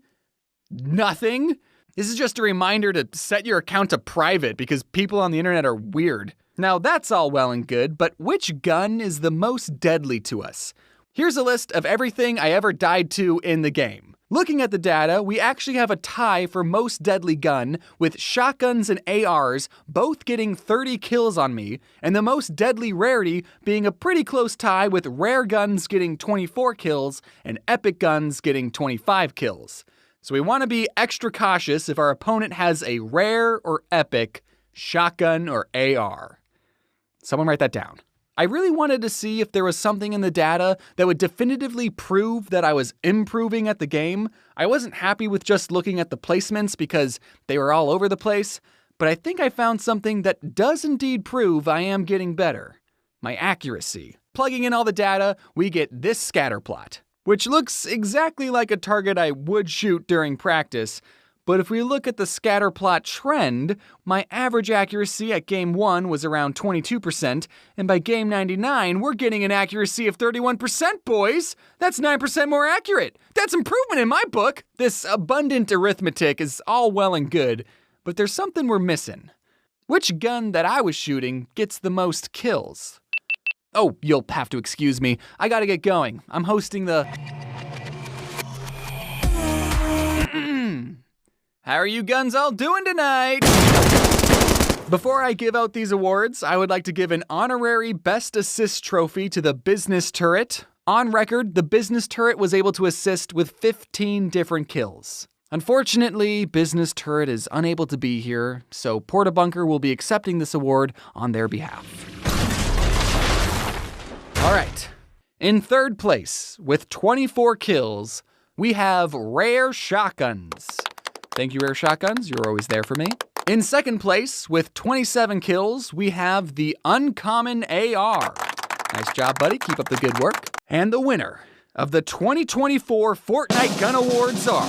Nothing. This is just a reminder to set your account to private because people on the internet are weird. Now, that's all well and good, but which gun is the most deadly to us? Here's a list of everything I ever died to in the game. Looking at the data, we actually have a tie for most deadly gun, with shotguns and ARs both getting 30 kills on me, and the most deadly rarity being a pretty close tie with rare guns getting 24 kills and epic guns getting 25 kills. So we want to be extra cautious if our opponent has a rare or epic shotgun or AR. Someone write that down. I really wanted to see if there was something in the data that would definitively prove that I was improving at the game. I wasn't happy with just looking at the placements because they were all over the place, but I think I found something that does indeed prove I am getting better. My accuracy. Plugging in all the data, we get this scatter plot, which looks exactly like a target I would shoot during practice. But if we look at the scatter plot trend, my average accuracy at game 1 was around 22%, and by game 99, we're getting an accuracy of 31%, boys! That's 9% more accurate! That's improvement in my book! This abundant arithmetic is all well and good, but there's something we're missing. Which gun that I was shooting gets the most kills? Oh, you'll have to excuse me. I gotta get going. I'm hosting the... How are you guns all doing tonight? Before I give out these awards, I would like to give an honorary Best Assist trophy to the Business Turret. On record, the Business Turret was able to assist with 15 different kills. Unfortunately, Business Turret is unable to be here, so Portabunker will be accepting this award on their behalf. All right. In third place, with 24 kills, we have Rare Shotguns. Thank you, Rare Shotguns. You're always there for me. In second place, with 27 kills, we have the Uncommon AR. Nice job, buddy. Keep up the good work. And the winner of the 2024 Fortnite Gun Awards are,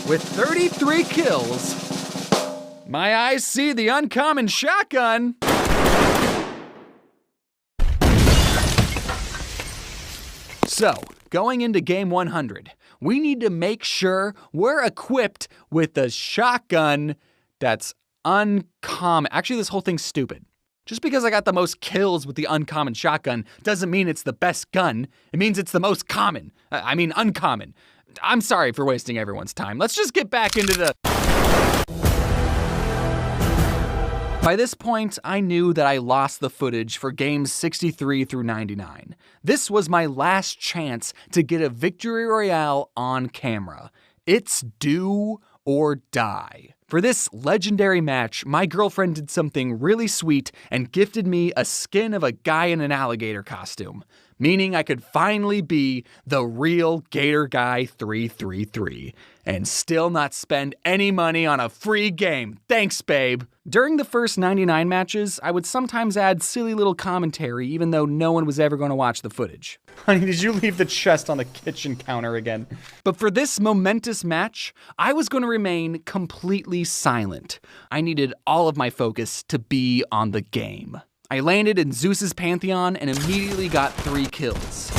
with 33 kills, my eyes see the Uncommon Shotgun. So, going into game 100, we need to make sure we're equipped with a shotgun that's uncommon. Actually, this whole thing's stupid. Just because I got the most kills with the uncommon shotgun doesn't mean it's the best gun. It means it's the most common. Uncommon. I'm sorry for wasting everyone's time. Let's just get back into the... By this point, I knew that I lost the footage for games 63 through 99. This was my last chance to get a victory royale on camera. It's do or die. For this legendary match, my girlfriend did something really sweet and gifted me a skin of a guy in an alligator costume, meaning I could finally be the real Gator Guy 333 and still not spend any money on a free game. Thanks, babe. During the first 99 matches, I would sometimes add silly little commentary even though no one was ever going to watch the footage. Honey, did you leave the chest on the kitchen counter again? But for this momentous match, I was going to remain completely silent. I needed all of my focus to be on the game. I landed in Zeus's Pantheon and immediately got 3 kills.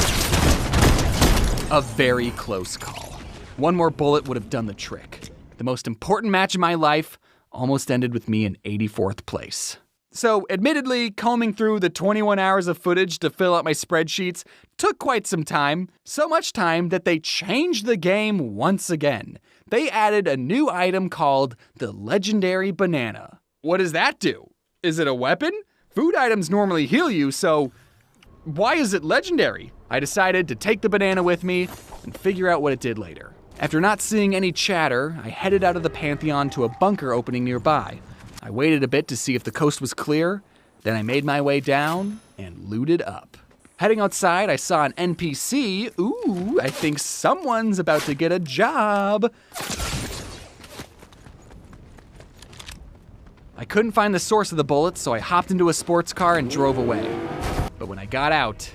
A very close call. One more bullet would have done the trick. The most important match of my life almost ended with me in 84th place. So, admittedly, combing through the 21 hours of footage to fill out my spreadsheets took quite some time. So much time that they changed the game once again. They added a new item called the Legendary Banana. What does that do? Is it a weapon? Food items normally heal you, so why is it legendary? I decided to take the banana with me and figure out what it did later. After not seeing any chatter, I headed out of the Pantheon to a bunker opening nearby. I waited a bit to see if the coast was clear, then I made my way down and looted up. Heading outside, I saw an NPC. Ooh, I think someone's about to get a job. I couldn't find the source of the bullets, so I hopped into a sports car and drove away. But when I got out,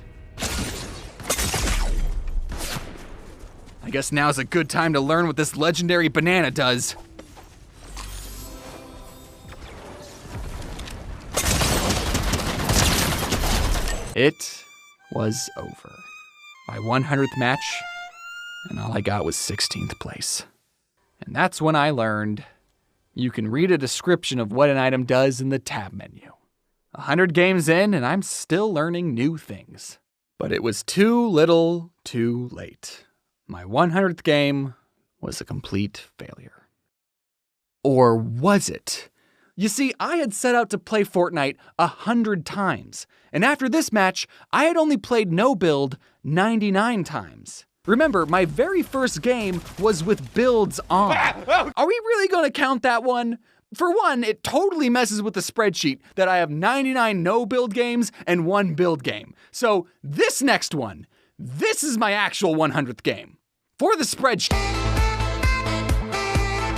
I guess now's a good time to learn what this legendary banana does. It was over. My 100th match, and all I got was 16th place. And that's when I learned you can read a description of what an item does in the tab menu. 100 games in, and I'm still learning new things. But it was too little, too late. My 100th game was a complete failure. Or was it? You see, I had set out to play Fortnite 100 times, and after this match, I had only played no build 99 times. Remember, my very first game was with builds on. Are we really gonna count that one? For one, it totally messes with the spreadsheet that I have 99 no build games and 1 build game. So this next one, this is my actual 100th game. For the spreadsheet,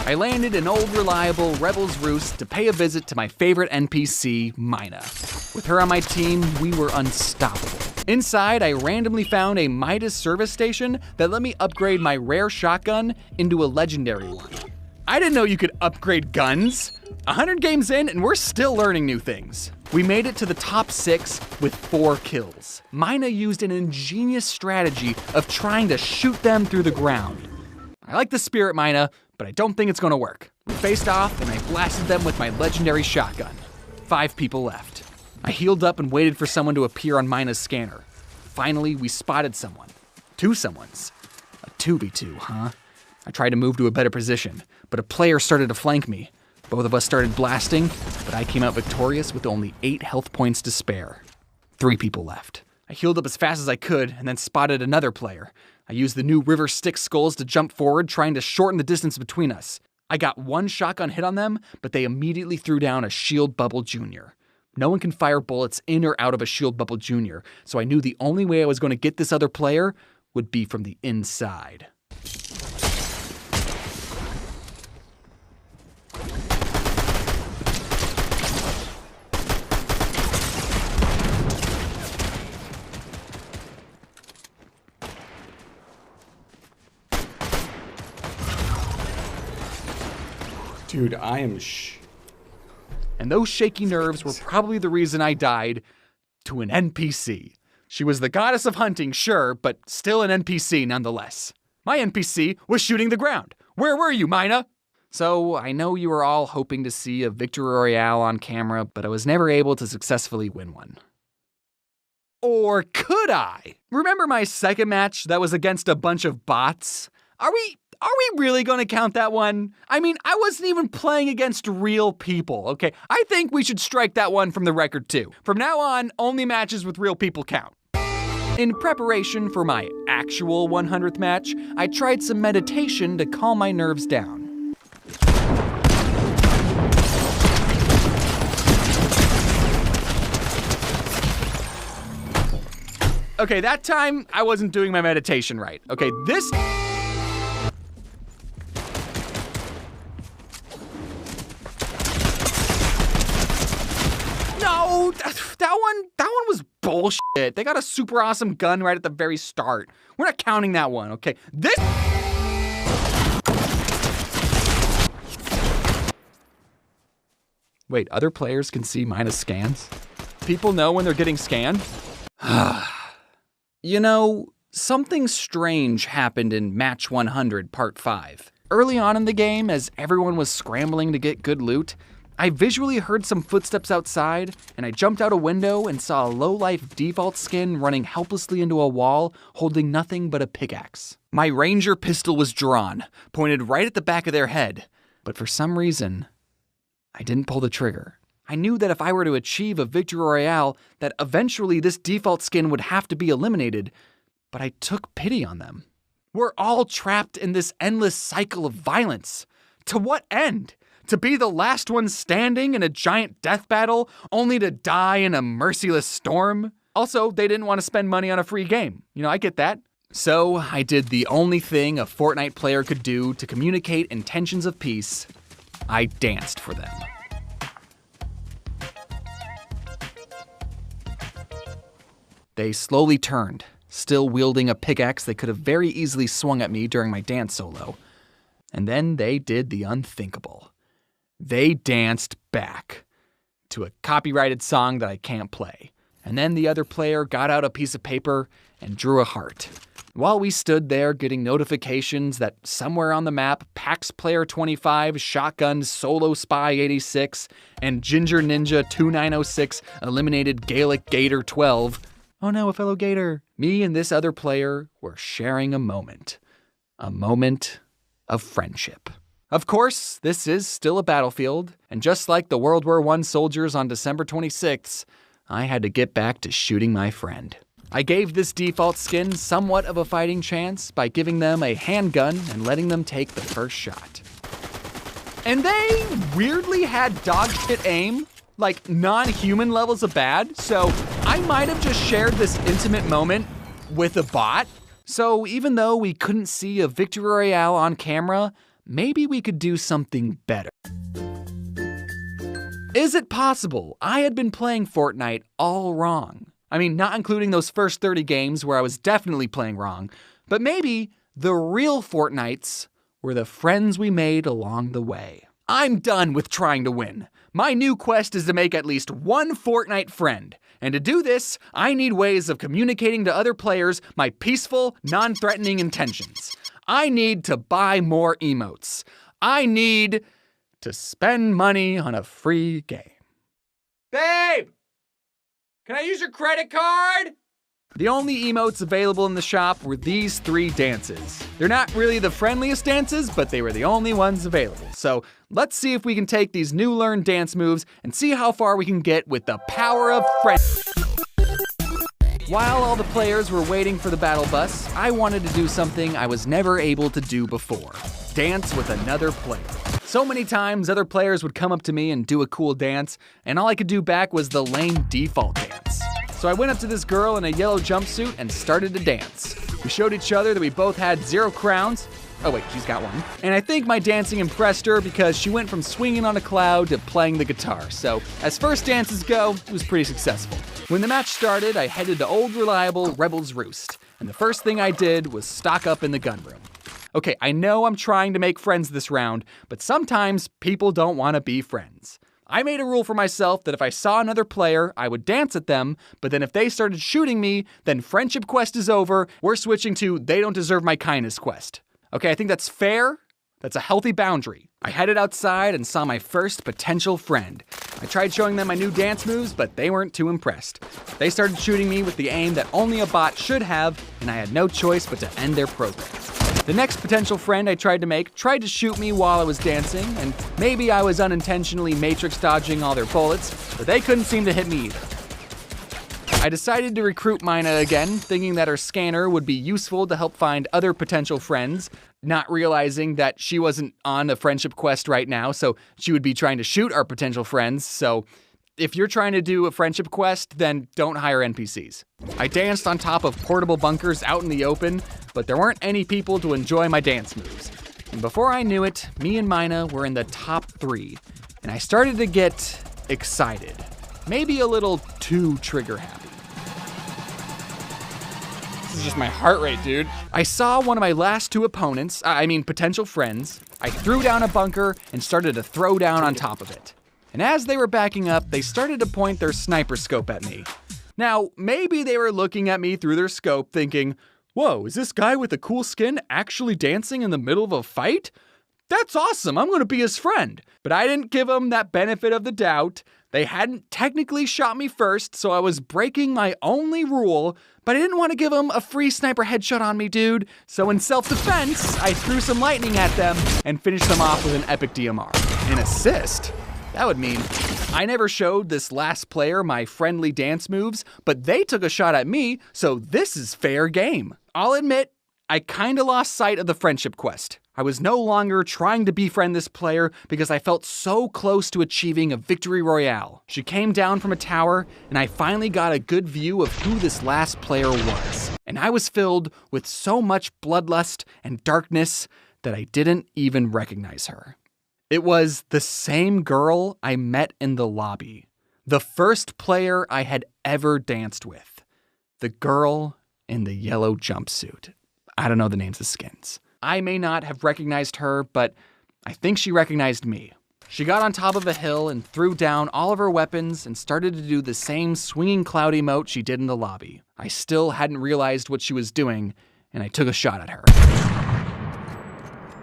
I landed in old reliable Rebel's Roost to pay a visit to my favorite NPC, Mina. With her on my team, we were unstoppable. Inside, I randomly found a Midas service station that let me upgrade my rare shotgun into a legendary one. I didn't know you could upgrade guns. 100 games in, and we're still learning new things. We made it to the top 6 with 4 kills. Mina used an ingenious strategy of trying to shoot them through the ground. I like the spirit, Mina, but I don't think it's gonna work. We faced off, and I blasted them with my legendary shotgun. 5 people left. I healed up and waited for someone to appear on Mina's scanner. Finally, we spotted someone. 2 someones. A 2v2, huh? I tried to move to a better position, but a player started to flank me. Both of us started blasting, but I came out victorious with only 8 health points to spare. 3 people left. I healed up as fast as I could and then spotted another player. I used the new River Styx skulls to jump forward, trying to shorten the distance between us. I got 1 shotgun hit on them, but they immediately threw down a shield bubble junior. No one can fire bullets in or out of a shield bubble junior, so I knew the only way I was going to get this other player would be from the inside. Dude, I am And those shaky nerves were probably the reason I died to an NPC. She was the goddess of hunting, sure, but still an NPC nonetheless. My NPC was shooting the ground. Where were you, Mina? So I know you were all hoping to see a victory royale on camera, but I was never able to successfully win one. Or could I? Remember my second match that was against a bunch of bots? Are we really gonna count that one? I mean, I wasn't even playing against real people, okay? I think we should strike that one from the record too. From now on, only matches with real people count. In preparation for my actual 100th match, I tried some meditation to calm my nerves down. Okay, that time I wasn't doing my meditation right. Okay, this... No, that one was bullshit. They got a super awesome gun right at the very start. We're not counting that one, okay? This... Wait, other players can see Mina's scans? People know when they're getting scanned? You know, something strange happened in Match 100, Part 5. Early on in the game, as everyone was scrambling to get good loot, I visually heard some footsteps outside, and I jumped out a window and saw a low-life default skin running helplessly into a wall, holding nothing but a pickaxe. My Ranger pistol was drawn, pointed right at the back of their head, but for some reason, I didn't pull the trigger. I knew that if I were to achieve a victory royale, that eventually this default skin would have to be eliminated, but I took pity on them. We're all trapped in this endless cycle of violence. To what end? To be the last one standing in a giant death battle, only to die in a merciless storm? Also, they didn't want to spend money on a free game. I get that. So I did the only thing a Fortnite player could do to communicate intentions of peace. I danced for them. They slowly turned, still wielding a pickaxe they could have very easily swung at me during my dance solo. And then they did the unthinkable. They danced back to a copyrighted song that I can't play. And then the other player got out a piece of paper and drew a heart. While we stood there getting notifications that somewhere on the map, Pax Player 25, Shotgun Solo Spy 86, and Ginger Ninja 2906 eliminated Gaelic Gator 12. Oh no, a fellow Gator. Me and this other player were sharing a moment. A moment of friendship. Of course, this is still a battlefield, and just like the World War I soldiers on December 26th, I had to get back to shooting my friend. I gave this default skin somewhat of a fighting chance by giving them a handgun and letting them take the first shot. And they weirdly had dogshit aim, like non-human levels of bad, so I might have just shared this intimate moment with a bot. So even though we couldn't see a victory royale on camera, maybe we could do something better. Is it possible I had been playing Fortnite all wrong? I mean, not including those first 30 games where I was definitely playing wrong, but maybe the real Fortnites were the friends we made along the way. I'm done with trying to win. My new quest is to make at least one Fortnite friend. And to do this, I need ways of communicating to other players my peaceful, non-threatening intentions. I need to buy more emotes. I need to spend money on a free game. Babe! Can I use your credit card? The only emotes available in the shop were these 3 dances. They're not really the friendliest dances, but they were the only ones available. So let's see if we can take these new learned dance moves and see how far we can get with the power of friendship. While all the players were waiting for the battle bus, I wanted to do something I was never able to do before. Dance with another player. So many times other players would come up to me and do a cool dance, and all I could do back was the lame default dance. So I went up to this girl in a yellow jumpsuit and started to dance. We showed each other that we both had 0 crowns. Oh wait, she's got 1. And I think my dancing impressed her because she went from swinging on a cloud to playing the guitar. So as first dances go, it was pretty successful. When the match started, I headed to old reliable Rebel's Roost. And the first thing I did was stock up in the gun room. Okay, I know I'm trying to make friends this round, but sometimes people don't want to be friends. I made a rule for myself that if I saw another player, I would dance at them, but then if they started shooting me, then friendship quest is over, we're switching to they don't deserve my kindness quest. Okay, I think that's fair. That's a healthy boundary. I headed outside and saw my first potential friend. I tried showing them my new dance moves, but they weren't too impressed. They started shooting me with the aim that only a bot should have, and I had no choice but to end their program. The next potential friend I tried to make tried to shoot me while I was dancing, and maybe I was unintentionally matrix dodging all their bullets, but they couldn't seem to hit me either. I decided to recruit Mina again, thinking that her scanner would be useful to help find other potential friends, not realizing that she wasn't on a friendship quest right now, so she would be trying to shoot our potential friends, so if you're trying to do a friendship quest, then don't hire NPCs. I danced on top of portable bunkers out in the open, but there weren't any people to enjoy my dance moves. And before I knew it, me and Mina were in the top 3, and I started to get excited. Maybe a little too trigger happy. This is just my heart rate, dude. I saw one of my last 2 opponents, potential friends. I threw down a bunker and started to throw down on top of it. And as they were backing up, they started to point their sniper scope at me. Now, maybe they were looking at me through their scope thinking, whoa, is this guy with a cool skin actually dancing in the middle of a fight? That's awesome, I'm gonna be his friend. But I didn't give them that benefit of the doubt. They hadn't technically shot me first, so I was breaking my only rule, but I didn't want to give them a free sniper headshot on me, dude. So in self-defense, I threw some lightning at them and finished them off with an epic DMR. An assist? That would mean I never showed this last player my friendly dance moves, but they took a shot at me, so this is fair game. I'll admit, I kinda lost sight of the friendship quest. I was no longer trying to befriend this player because I felt so close to achieving a victory royale. She came down from a tower, and I finally got a good view of who this last player was. And I was filled with so much bloodlust and darkness that I didn't even recognize her. It was the same girl I met in the lobby. The first player I had ever danced with. The girl in the yellow jumpsuit. I don't know the names of skins. I may not have recognized her, but I think she recognized me. She got on top of a hill and threw down all of her weapons and started to do the same swinging cloud emote she did in the lobby. I still hadn't realized what she was doing, and I took a shot at her.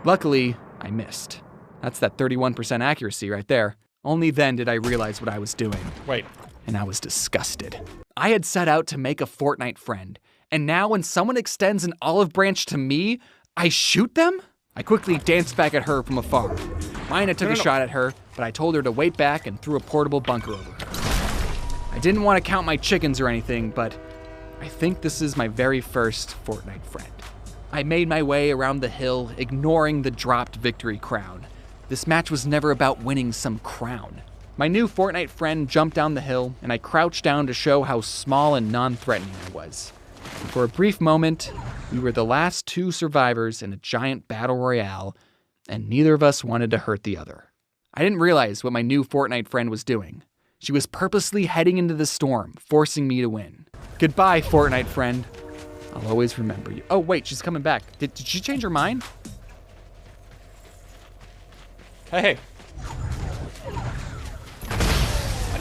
Luckily, I missed. That's that 31% accuracy right there. Only then did I realize what I was doing. Wait. And I was disgusted. I had set out to make a Fortnite friend, and now when someone extends an olive branch to me, I shoot them? I quickly danced back at her from afar. Mine, I took a shot at her, but I told her to wait back and threw a portable bunker over her. I didn't want to count my chickens or anything, but I think this is my very first Fortnite friend. I made my way around the hill, ignoring the dropped victory crown. This match was never about winning some crown. My new Fortnite friend jumped down the hill, and I crouched down to show how small and non-threatening I was. For a brief moment, we were the last two survivors in a giant battle royale, and neither of us wanted to hurt the other. I didn't realize what my new Fortnite friend was doing. She was purposely heading into the storm, forcing me to win. Goodbye, Fortnite friend. I'll always remember you. Oh, wait, she's coming back. Did she change her mind? Hey.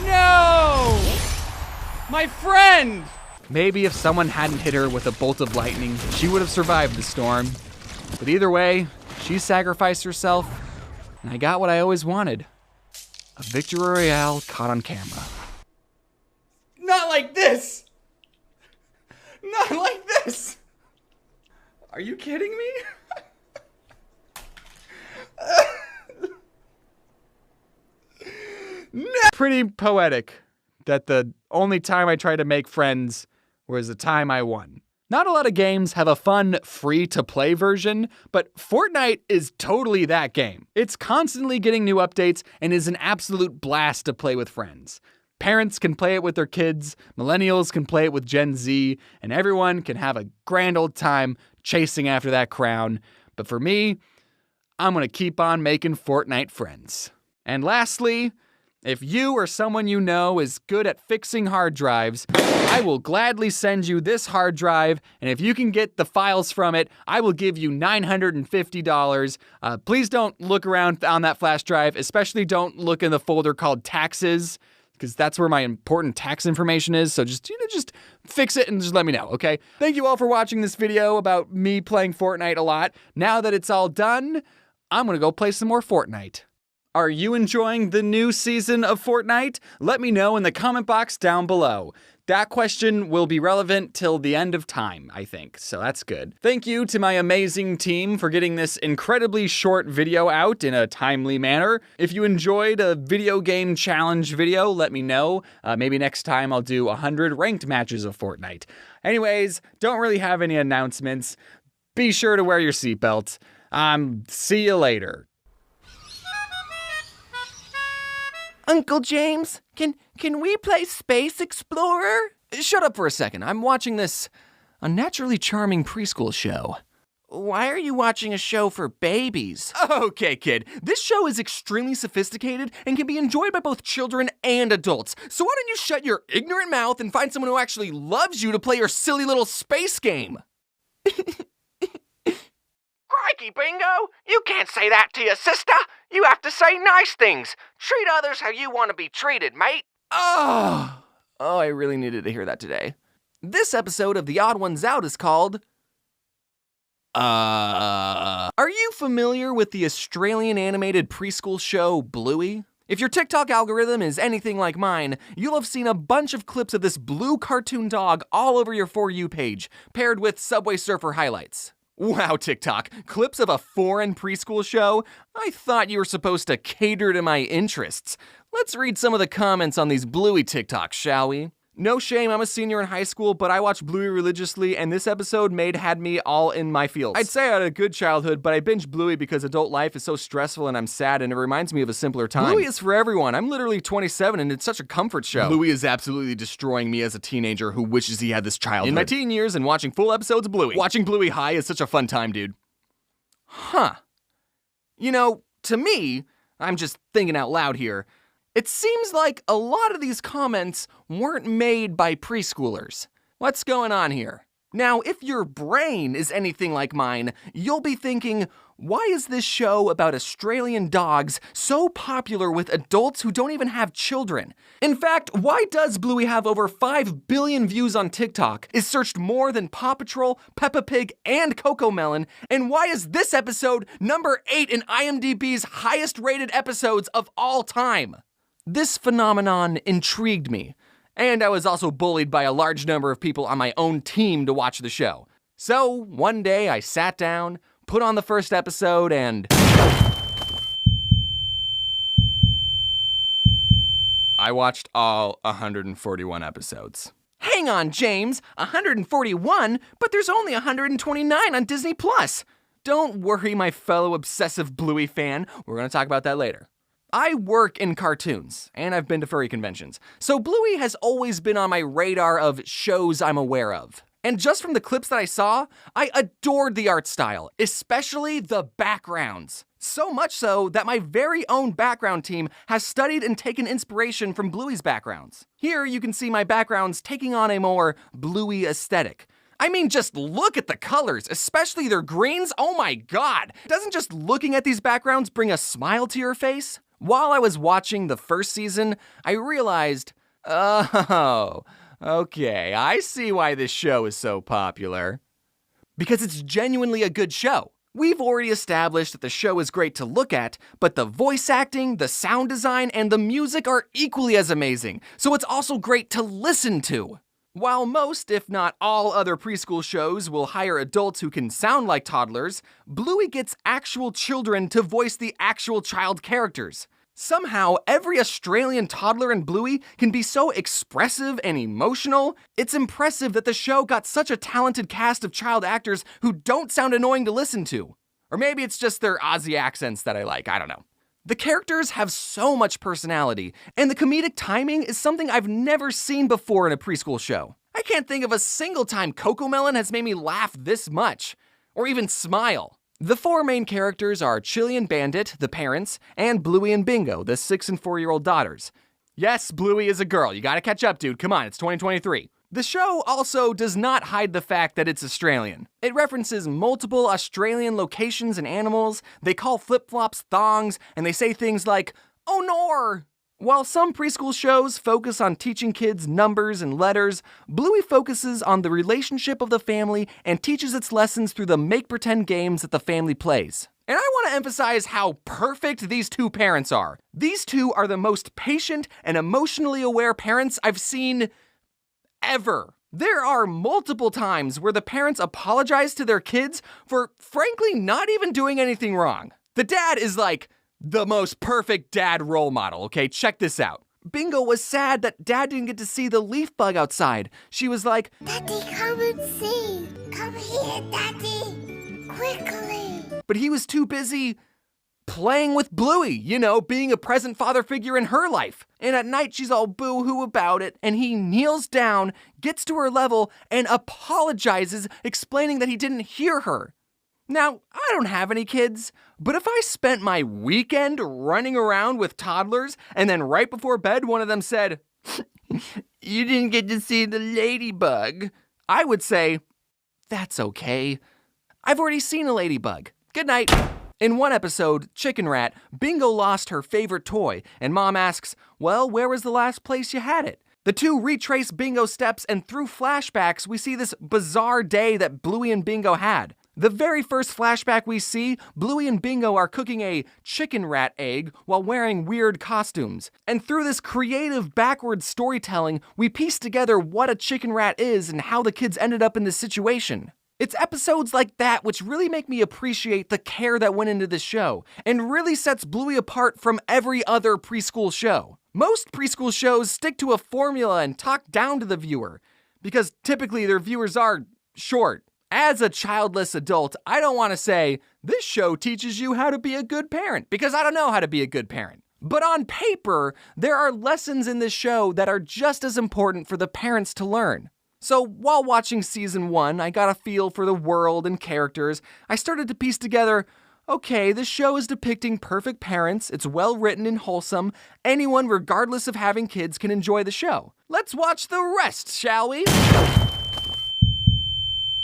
No! My friend! Maybe if someone hadn't hit her with a bolt of lightning, she would have survived the storm. But either way, she sacrificed herself, and I got what I always wanted. A victory royale caught on camera. Not like this! Not like this! Are you kidding me? Pretty poetic that the only time I tried to make friends was the time I won. Not a lot of games have a fun, free-to-play version, but Fortnite is totally that game. It's constantly getting new updates and is an absolute blast to play with friends. Parents can play it with their kids, millennials can play it with Gen Z, and everyone can have a grand old time chasing after that crown. But for me, I'm gonna keep on making Fortnite friends. And lastly, if you or someone you know is good at fixing hard drives, I will gladly send you this hard drive, and if you can get the files from it, I will give you $950. Please don't look around on that flash drive, especially don't look in the folder called taxes, because that's where my important tax information is, so just fix it and just let me know, okay? Thank you all for watching this video about me playing Fortnite a lot. Now that it's all done, I'm gonna go play some more Fortnite. Are you enjoying the new season of Fortnite? Let me know in the comment box down below. That question will be relevant till the end of time, I think, so that's good. Thank you to my amazing team for getting this incredibly short video out in a timely manner. If you enjoyed a video game challenge video, let me know. Maybe next time I'll do 100 ranked matches of Fortnite. Anyways, don't really have any announcements. Be sure to wear your seatbelt. See you later. Uncle James, can we play Space Explorer? Shut up for a second. I'm watching this unnaturally charming preschool show. Why are you watching a show for babies? Okay, kid. This show is extremely sophisticated and can be enjoyed by both children and adults. So why don't you shut your ignorant mouth and find someone who actually loves you to play your silly little space game? Crikey, Bingo! You can't say that to your sister! You have to say nice things! Treat others how you want to be treated, mate! Oh, I really needed to hear that today. This episode of The Odd Ones Out is called... Are you familiar with the Australian animated preschool show Bluey? If your TikTok algorithm is anything like mine, you'll have seen a bunch of clips of this blue cartoon dog all over your For You page, paired with Subway Surfer highlights. Wow, TikTok, clips of a foreign preschool show? I thought you were supposed to cater to my interests. Let's read some of the comments on these Bluey TikToks, shall we? No shame, I'm a senior in high school, but I watched Bluey religiously, and this episode had me all in my feels. I'd say I had a good childhood, but I binged Bluey because adult life is so stressful and I'm sad, and it reminds me of a simpler time. Bluey is for everyone. I'm literally 27, and it's such a comfort show. Bluey is absolutely destroying me as a teenager who wishes he had this childhood. In my teen years and watching full episodes of Bluey. Watching Bluey high is such a fun time, dude. Huh. You know, to me, I'm just thinking out loud here, it seems like a lot of these comments weren't made by preschoolers. What's going on here? Now, if your brain is anything like mine, you'll be thinking, why is this show about Australian dogs so popular with adults who don't even have children? In fact, why does Bluey have over 5 billion views on TikTok, is searched more than Paw Patrol, Peppa Pig, and Cocomelon, and why is this episode number 8 in IMDb's highest rated episodes of all time? This phenomenon intrigued me, and I was also bullied by a large number of people on my own team to watch the show. So, one day I sat down, put on the first episode, and I watched all 141 episodes. Hang on, James, 141? But there's only 129 on Disney+. Don't worry, my fellow obsessive Bluey fan, we're gonna talk about that later. I work in cartoons, and I've been to furry conventions, so Bluey has always been on my radar of shows I'm aware of. And just from the clips that I saw, I adored the art style, especially the backgrounds. So much so that my very own background team has studied and taken inspiration from Bluey's backgrounds. Here you can see my backgrounds taking on a more Bluey aesthetic. I mean, just look at the colors, especially their greens. Oh my God! Doesn't just looking at these backgrounds bring a smile to your face? While I was watching the first season, I realized, oh, okay, I see why this show is so popular. Because it's genuinely a good show. We've already established that the show is great to look at, but the voice acting, the sound design, and the music are equally as amazing, so it's also great to listen to. While most, if not all, other preschool shows will hire adults who can sound like toddlers, Bluey gets actual children to voice the actual child characters. Somehow, every Australian toddler in Bluey can be so expressive and emotional. It's impressive that the show got such a talented cast of child actors who don't sound annoying to listen to. Or maybe it's just their Aussie accents that I like, I don't know. The characters have so much personality, and the comedic timing is something I've never seen before in a preschool show. I can't think of a single time Cocomelon has made me laugh this much, or even smile. The 4 main characters are Chili and Bandit, the parents, and Bluey and Bingo, the 6 and 4-year-old daughters. Yes, Bluey is a girl. You gotta catch up, dude. Come on, it's 2023. The show also does not hide the fact that it's Australian. It references multiple Australian locations and animals, they call flip-flops thongs, and they say things like, "Oh nor!" While some preschool shows focus on teaching kids numbers and letters, Bluey focuses on the relationship of the family and teaches its lessons through the make-pretend games that the family plays. And I want to emphasize how perfect these 2 parents are. These 2 are the most patient and emotionally aware parents I've seen ever. There are multiple times where the parents apologize to their kids for, frankly, not even doing anything wrong. The dad is like the most perfect dad role model, okay? Check this out. Bingo was sad that Dad didn't get to see the leaf bug outside. She was like, Daddy, come and see. Come here, Daddy. Quickly. But he was too busy playing with Bluey, you know, being a present father figure in her life. And at night, she's all boo-hoo about it, and he kneels down, gets to her level, and apologizes, explaining that he didn't hear her. Now, I don't have any kids, but if I spent my weekend running around with toddlers, and then right before bed, one of them said, "You didn't get to see the ladybug," I would say, "That's okay. I've already seen a ladybug. Good night." In one episode, Chicken Rat, Bingo lost her favorite toy, and Mom asks, "Well, where was the last place you had it?" The 2 retrace Bingo's steps, and through flashbacks, we see this bizarre day that Bluey and Bingo had. The very first flashback we see, Bluey and Bingo are cooking a chicken rat egg while wearing weird costumes. And through this creative backwards storytelling, we piece together what a chicken rat is and how the kids ended up in this situation. It's episodes like that which really make me appreciate the care that went into this show, and really sets Bluey apart from every other preschool show. Most preschool shows stick to a formula and talk down to the viewer, because typically their viewers are short. As a childless adult, I don't want to say, this show teaches you how to be a good parent, because I don't know how to be a good parent. But on paper, there are lessons in this show that are just as important for the parents to learn. So while watching season 1, I got a feel for the world and characters. I started to piece together, okay, this show is depicting perfect parents, it's well written and wholesome, anyone regardless of having kids can enjoy the show. Let's watch the rest, shall we?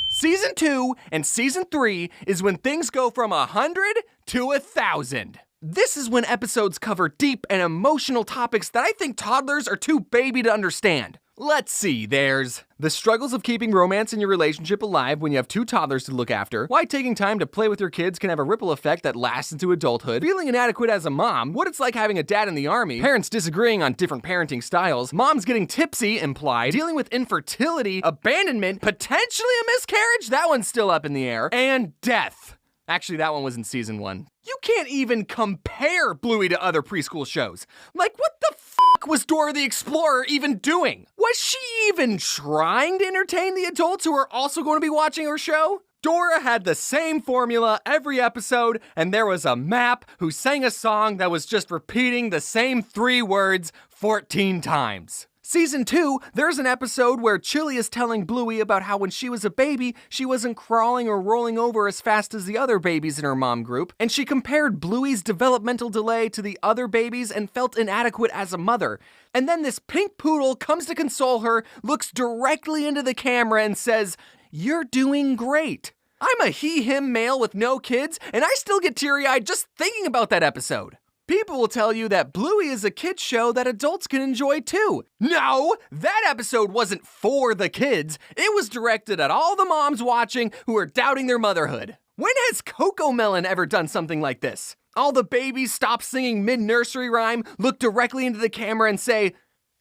Season 2 and Season 3 is when things go from 100 to 1,000. This is when episodes cover deep and emotional topics that I think toddlers are too baby to understand. Let's see, there's the struggles of keeping romance in your relationship alive when you have 2 toddlers to look after, why taking time to play with your kids can have a ripple effect that lasts into adulthood, feeling inadequate as a mom, what it's like having a dad in the army, parents disagreeing on different parenting styles, moms getting tipsy implied, dealing with infertility, abandonment, potentially a miscarriage, that one's still up in the air, and death. Actually, that one was in season 1. You can't even compare Bluey to other preschool shows. Like, what the fuck was Dora the Explorer even doing? Was she even trying to entertain the adults who are also going to be watching her show? Dora had the same formula every episode, and there was a map who sang a song that was just repeating the same 3 words 14 times. Season 2, there's an episode where Chili is telling Bluey about how when she was a baby, she wasn't crawling or rolling over as fast as the other babies in her mom group, and she compared Bluey's developmental delay to the other babies and felt inadequate as a mother. And then this pink poodle comes to console her, looks directly into the camera and says, "You're doing great." I'm a he-him male with no kids, and I still get teary-eyed just thinking about that episode. People will tell you that Bluey is a kids show that adults can enjoy too. No, that episode wasn't for the kids. It was directed at all the moms watching who are doubting their motherhood. When has Cocomelon ever done something like this? All the babies stop singing mid-nursery rhyme, look directly into the camera and say,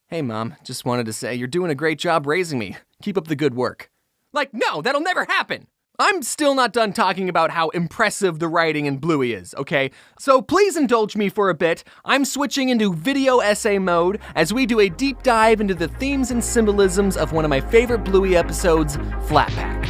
"Hey mom, just wanted to say you're doing a great job raising me. Keep up the good work." Like, no, that'll never happen. I'm still not done talking about how impressive the writing in Bluey is, okay? So please indulge me for a bit. I'm switching into video essay mode as we do a deep dive into the themes and symbolisms of one of my favorite Bluey episodes, Flat Pack.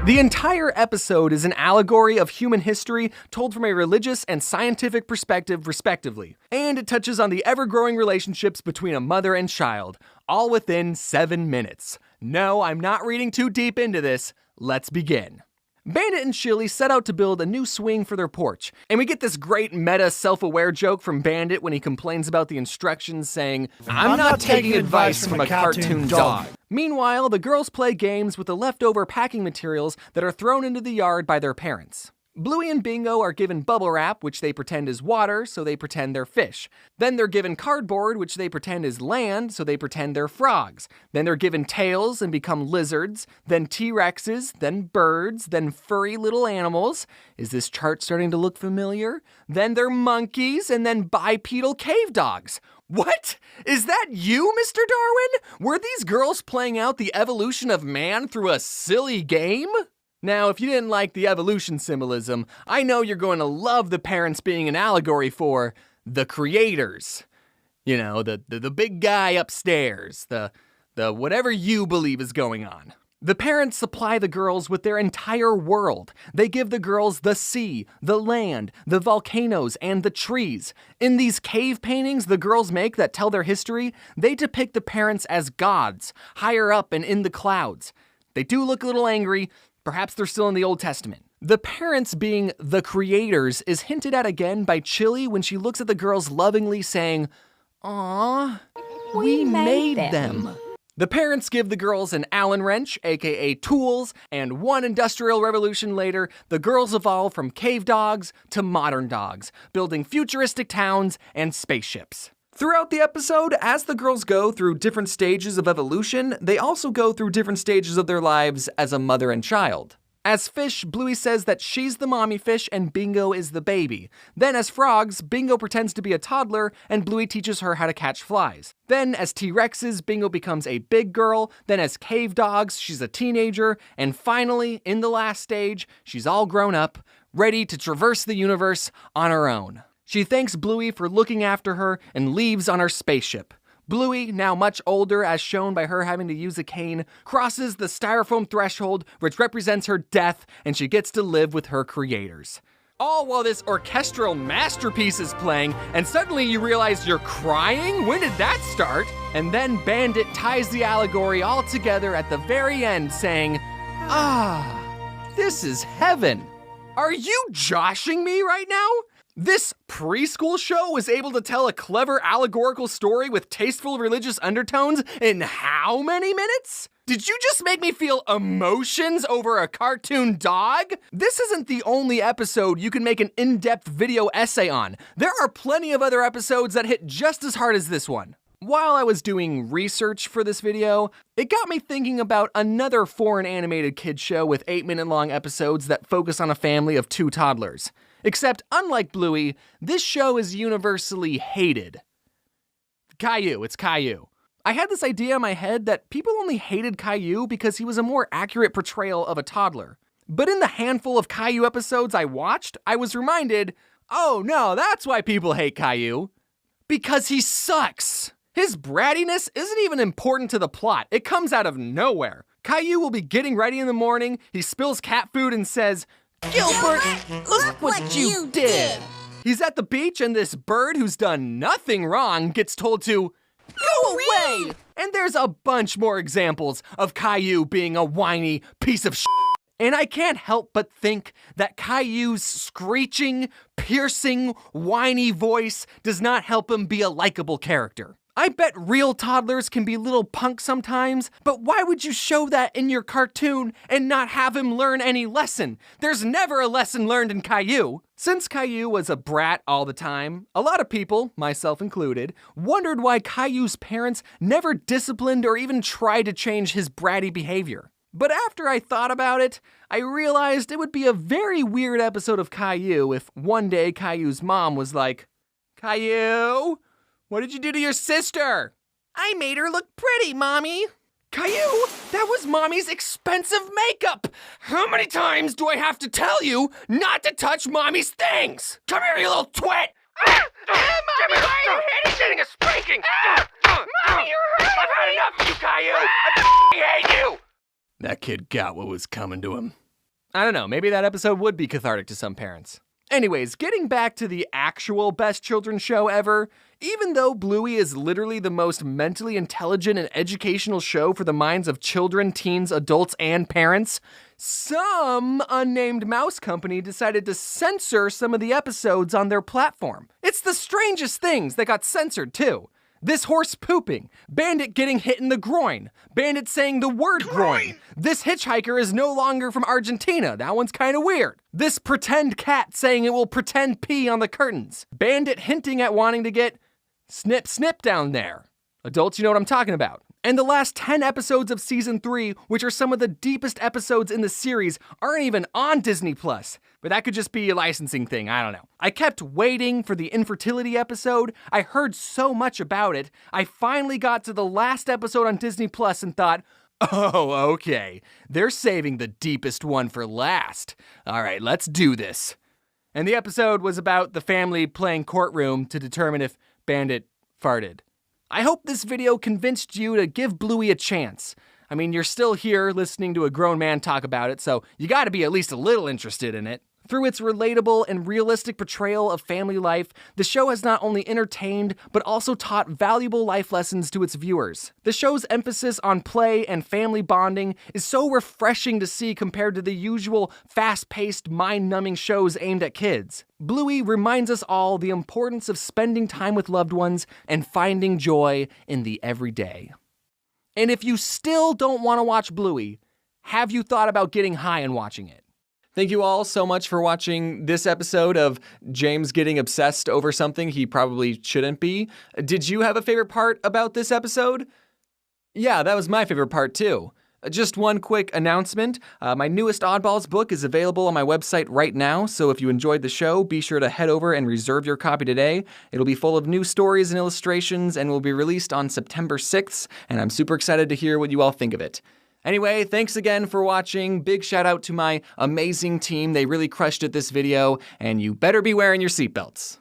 The entire episode is an allegory of human history told from a religious and scientific perspective, respectively. And it touches on the ever-growing relationships between a mother and child, all within 7 minutes. No, I'm not reading too deep into this. Let's begin. Bandit and Chili set out to build a new swing for their porch, and we get this great meta self-aware joke from Bandit when he complains about the instructions saying, "I'm not taking advice from a cartoon dog." Meanwhile, the girls play games with the leftover packing materials that are thrown into the yard by their parents. Bluey and Bingo are given bubble wrap, which they pretend is water, so they pretend they're fish. Then they're given cardboard, which they pretend is land, so they pretend they're frogs. Then they're given tails and become lizards, then T-Rexes, then birds, then furry little animals. Is this chart starting to look familiar? Then they're monkeys, and then bipedal cave dogs. What? Is that you, Mr. Darwin? Were these girls playing out the evolution of man through a silly game? Now, if you didn't like the evolution symbolism, I know you're going to love the parents being an allegory for the creators. You know, the big guy upstairs, the whatever you believe is going on. The parents supply the girls with their entire world. They give the girls the sea, the land, the volcanoes, and the trees. In these cave paintings the girls make that tell their history, they depict the parents as gods, higher up and in the clouds. They do look a little angry. Perhaps they're still in the Old Testament. The parents being the creators is hinted at again by Chili when she looks at the girls lovingly saying, "Aw, we made them." The parents give the girls an Allen wrench, aka tools, and one industrial revolution later, the girls evolve from cave dogs to modern dogs, building futuristic towns and spaceships. Throughout the episode, as the girls go through different stages of evolution, they also go through different stages of their lives as a mother and child. As fish, Bluey says that she's the mommy fish and Bingo is the baby. Then as frogs, Bingo pretends to be a toddler and Bluey teaches her how to catch flies. Then as T-Rexes, Bingo becomes a big girl. Then as cave dogs, she's a teenager. And finally, in the last stage, she's all grown up, ready to traverse the universe on her own. She thanks Bluey for looking after her and leaves on her spaceship. Bluey, now much older as shown by her having to use a cane, crosses the styrofoam threshold which represents her death, and she gets to live with her creators. All while this orchestral masterpiece is playing, and suddenly you realize you're crying? When did that start? And then Bandit ties the allegory all together at the very end, saying, "Ah, this is heaven." Are you joshing me right now? This preschool show was able to tell a clever allegorical story with tasteful religious undertones in how many minutes? Did you just make me feel emotions over a cartoon dog? This isn't the only episode you can make an in-depth video essay on. There are plenty of other episodes that hit just as hard as this one. While I was doing research for this video, it got me thinking about another foreign animated kids show with 8-minute long episodes that focus on a family of 2 toddlers. Except, unlike Bluey, this show is universally hated. Caillou, it's Caillou. I had this idea in my head that people only hated Caillou because he was a more accurate portrayal of a toddler. But in the handful of Caillou episodes I watched, I was reminded, oh no, that's why people hate Caillou. Because he sucks. His brattiness isn't even important to the plot. It comes out of nowhere. Caillou will be getting ready in the morning, he spills cat food and says, "Gilbert, look what you did." He's at the beach and this bird who's done nothing wrong gets told to go away! And there's a bunch more examples of Caillou being a whiny piece of shit. And I can't help but think that Caillou's screeching, piercing, whiny voice does not help him be a likable character. I bet real toddlers can be little punks sometimes, but why would you show that in your cartoon and not have him learn any lesson? There's never a lesson learned in Caillou. Since Caillou was a brat all the time, a lot of people, myself included, wondered why Caillou's parents never disciplined or even tried to change his bratty behavior. But after I thought about it, I realized it would be a very weird episode of Caillou if one day Caillou's mom was like, "Caillou, what did you do to your sister?" "I made her look pretty, Mommy." "Caillou, that was Mommy's expensive makeup! How many times do I have to tell you not to touch Mommy's things? Come here, you little twit!" Mommy, why are you hitting? Getting a spanking! Mommy, you're hurting! I've had enough of you, Caillou! I hate you! That kid got what was coming to him. I don't know, maybe that episode would be cathartic to some parents. Anyways, getting back to the actual best children's show ever, even though Bluey is literally the most mentally intelligent and educational show for the minds of children, teens, adults, and parents, some unnamed mouse company decided to censor some of the episodes on their platform. It's the strangest things that got censored too. This horse pooping, Bandit getting hit in the groin, Bandit saying the word groin. This hitchhiker is no longer from Argentina, that one's kinda weird. This pretend cat saying it will pretend pee on the curtains. Bandit hinting at wanting to get snip snip down there. Adults, you know what I'm talking about. And the last 10 episodes of season 3, which are some of the deepest episodes in the series, aren't even on Disney+. But that could just be a licensing thing, I don't know. I kept waiting for the infertility episode. I heard so much about it. I finally got to the last episode on Disney+ and thought, oh, okay. They're saving the deepest one for last. All right, let's do this. And the episode was about the family playing courtroom to determine if Bandit farted. I hope this video convinced you to give Bluey a chance. I mean, you're still here listening to a grown man talk about it, so you gotta be at least a little interested in it. Through its relatable and realistic portrayal of family life, the show has not only entertained, but also taught valuable life lessons to its viewers. The show's emphasis on play and family bonding is so refreshing to see compared to the usual fast-paced, mind-numbing shows aimed at kids. Bluey reminds us all the importance of spending time with loved ones and finding joy in the everyday. And if you still don't want to watch Bluey, have you thought about getting high and watching it? Thank you all so much for watching this episode of James getting obsessed over something he probably shouldn't be. Did you have a favorite part about this episode? Yeah, that was my favorite part too. Just one quick announcement. My newest Oddballs book is available on my website right now, so if you enjoyed the show, be sure to head over and reserve your copy today. It'll be full of new stories and illustrations and will be released on September 6th, and I'm super excited to hear what you all think of it. Anyway, thanks again for watching. Big shout out to my amazing team. They really crushed it this video, and you better be wearing your seatbelts.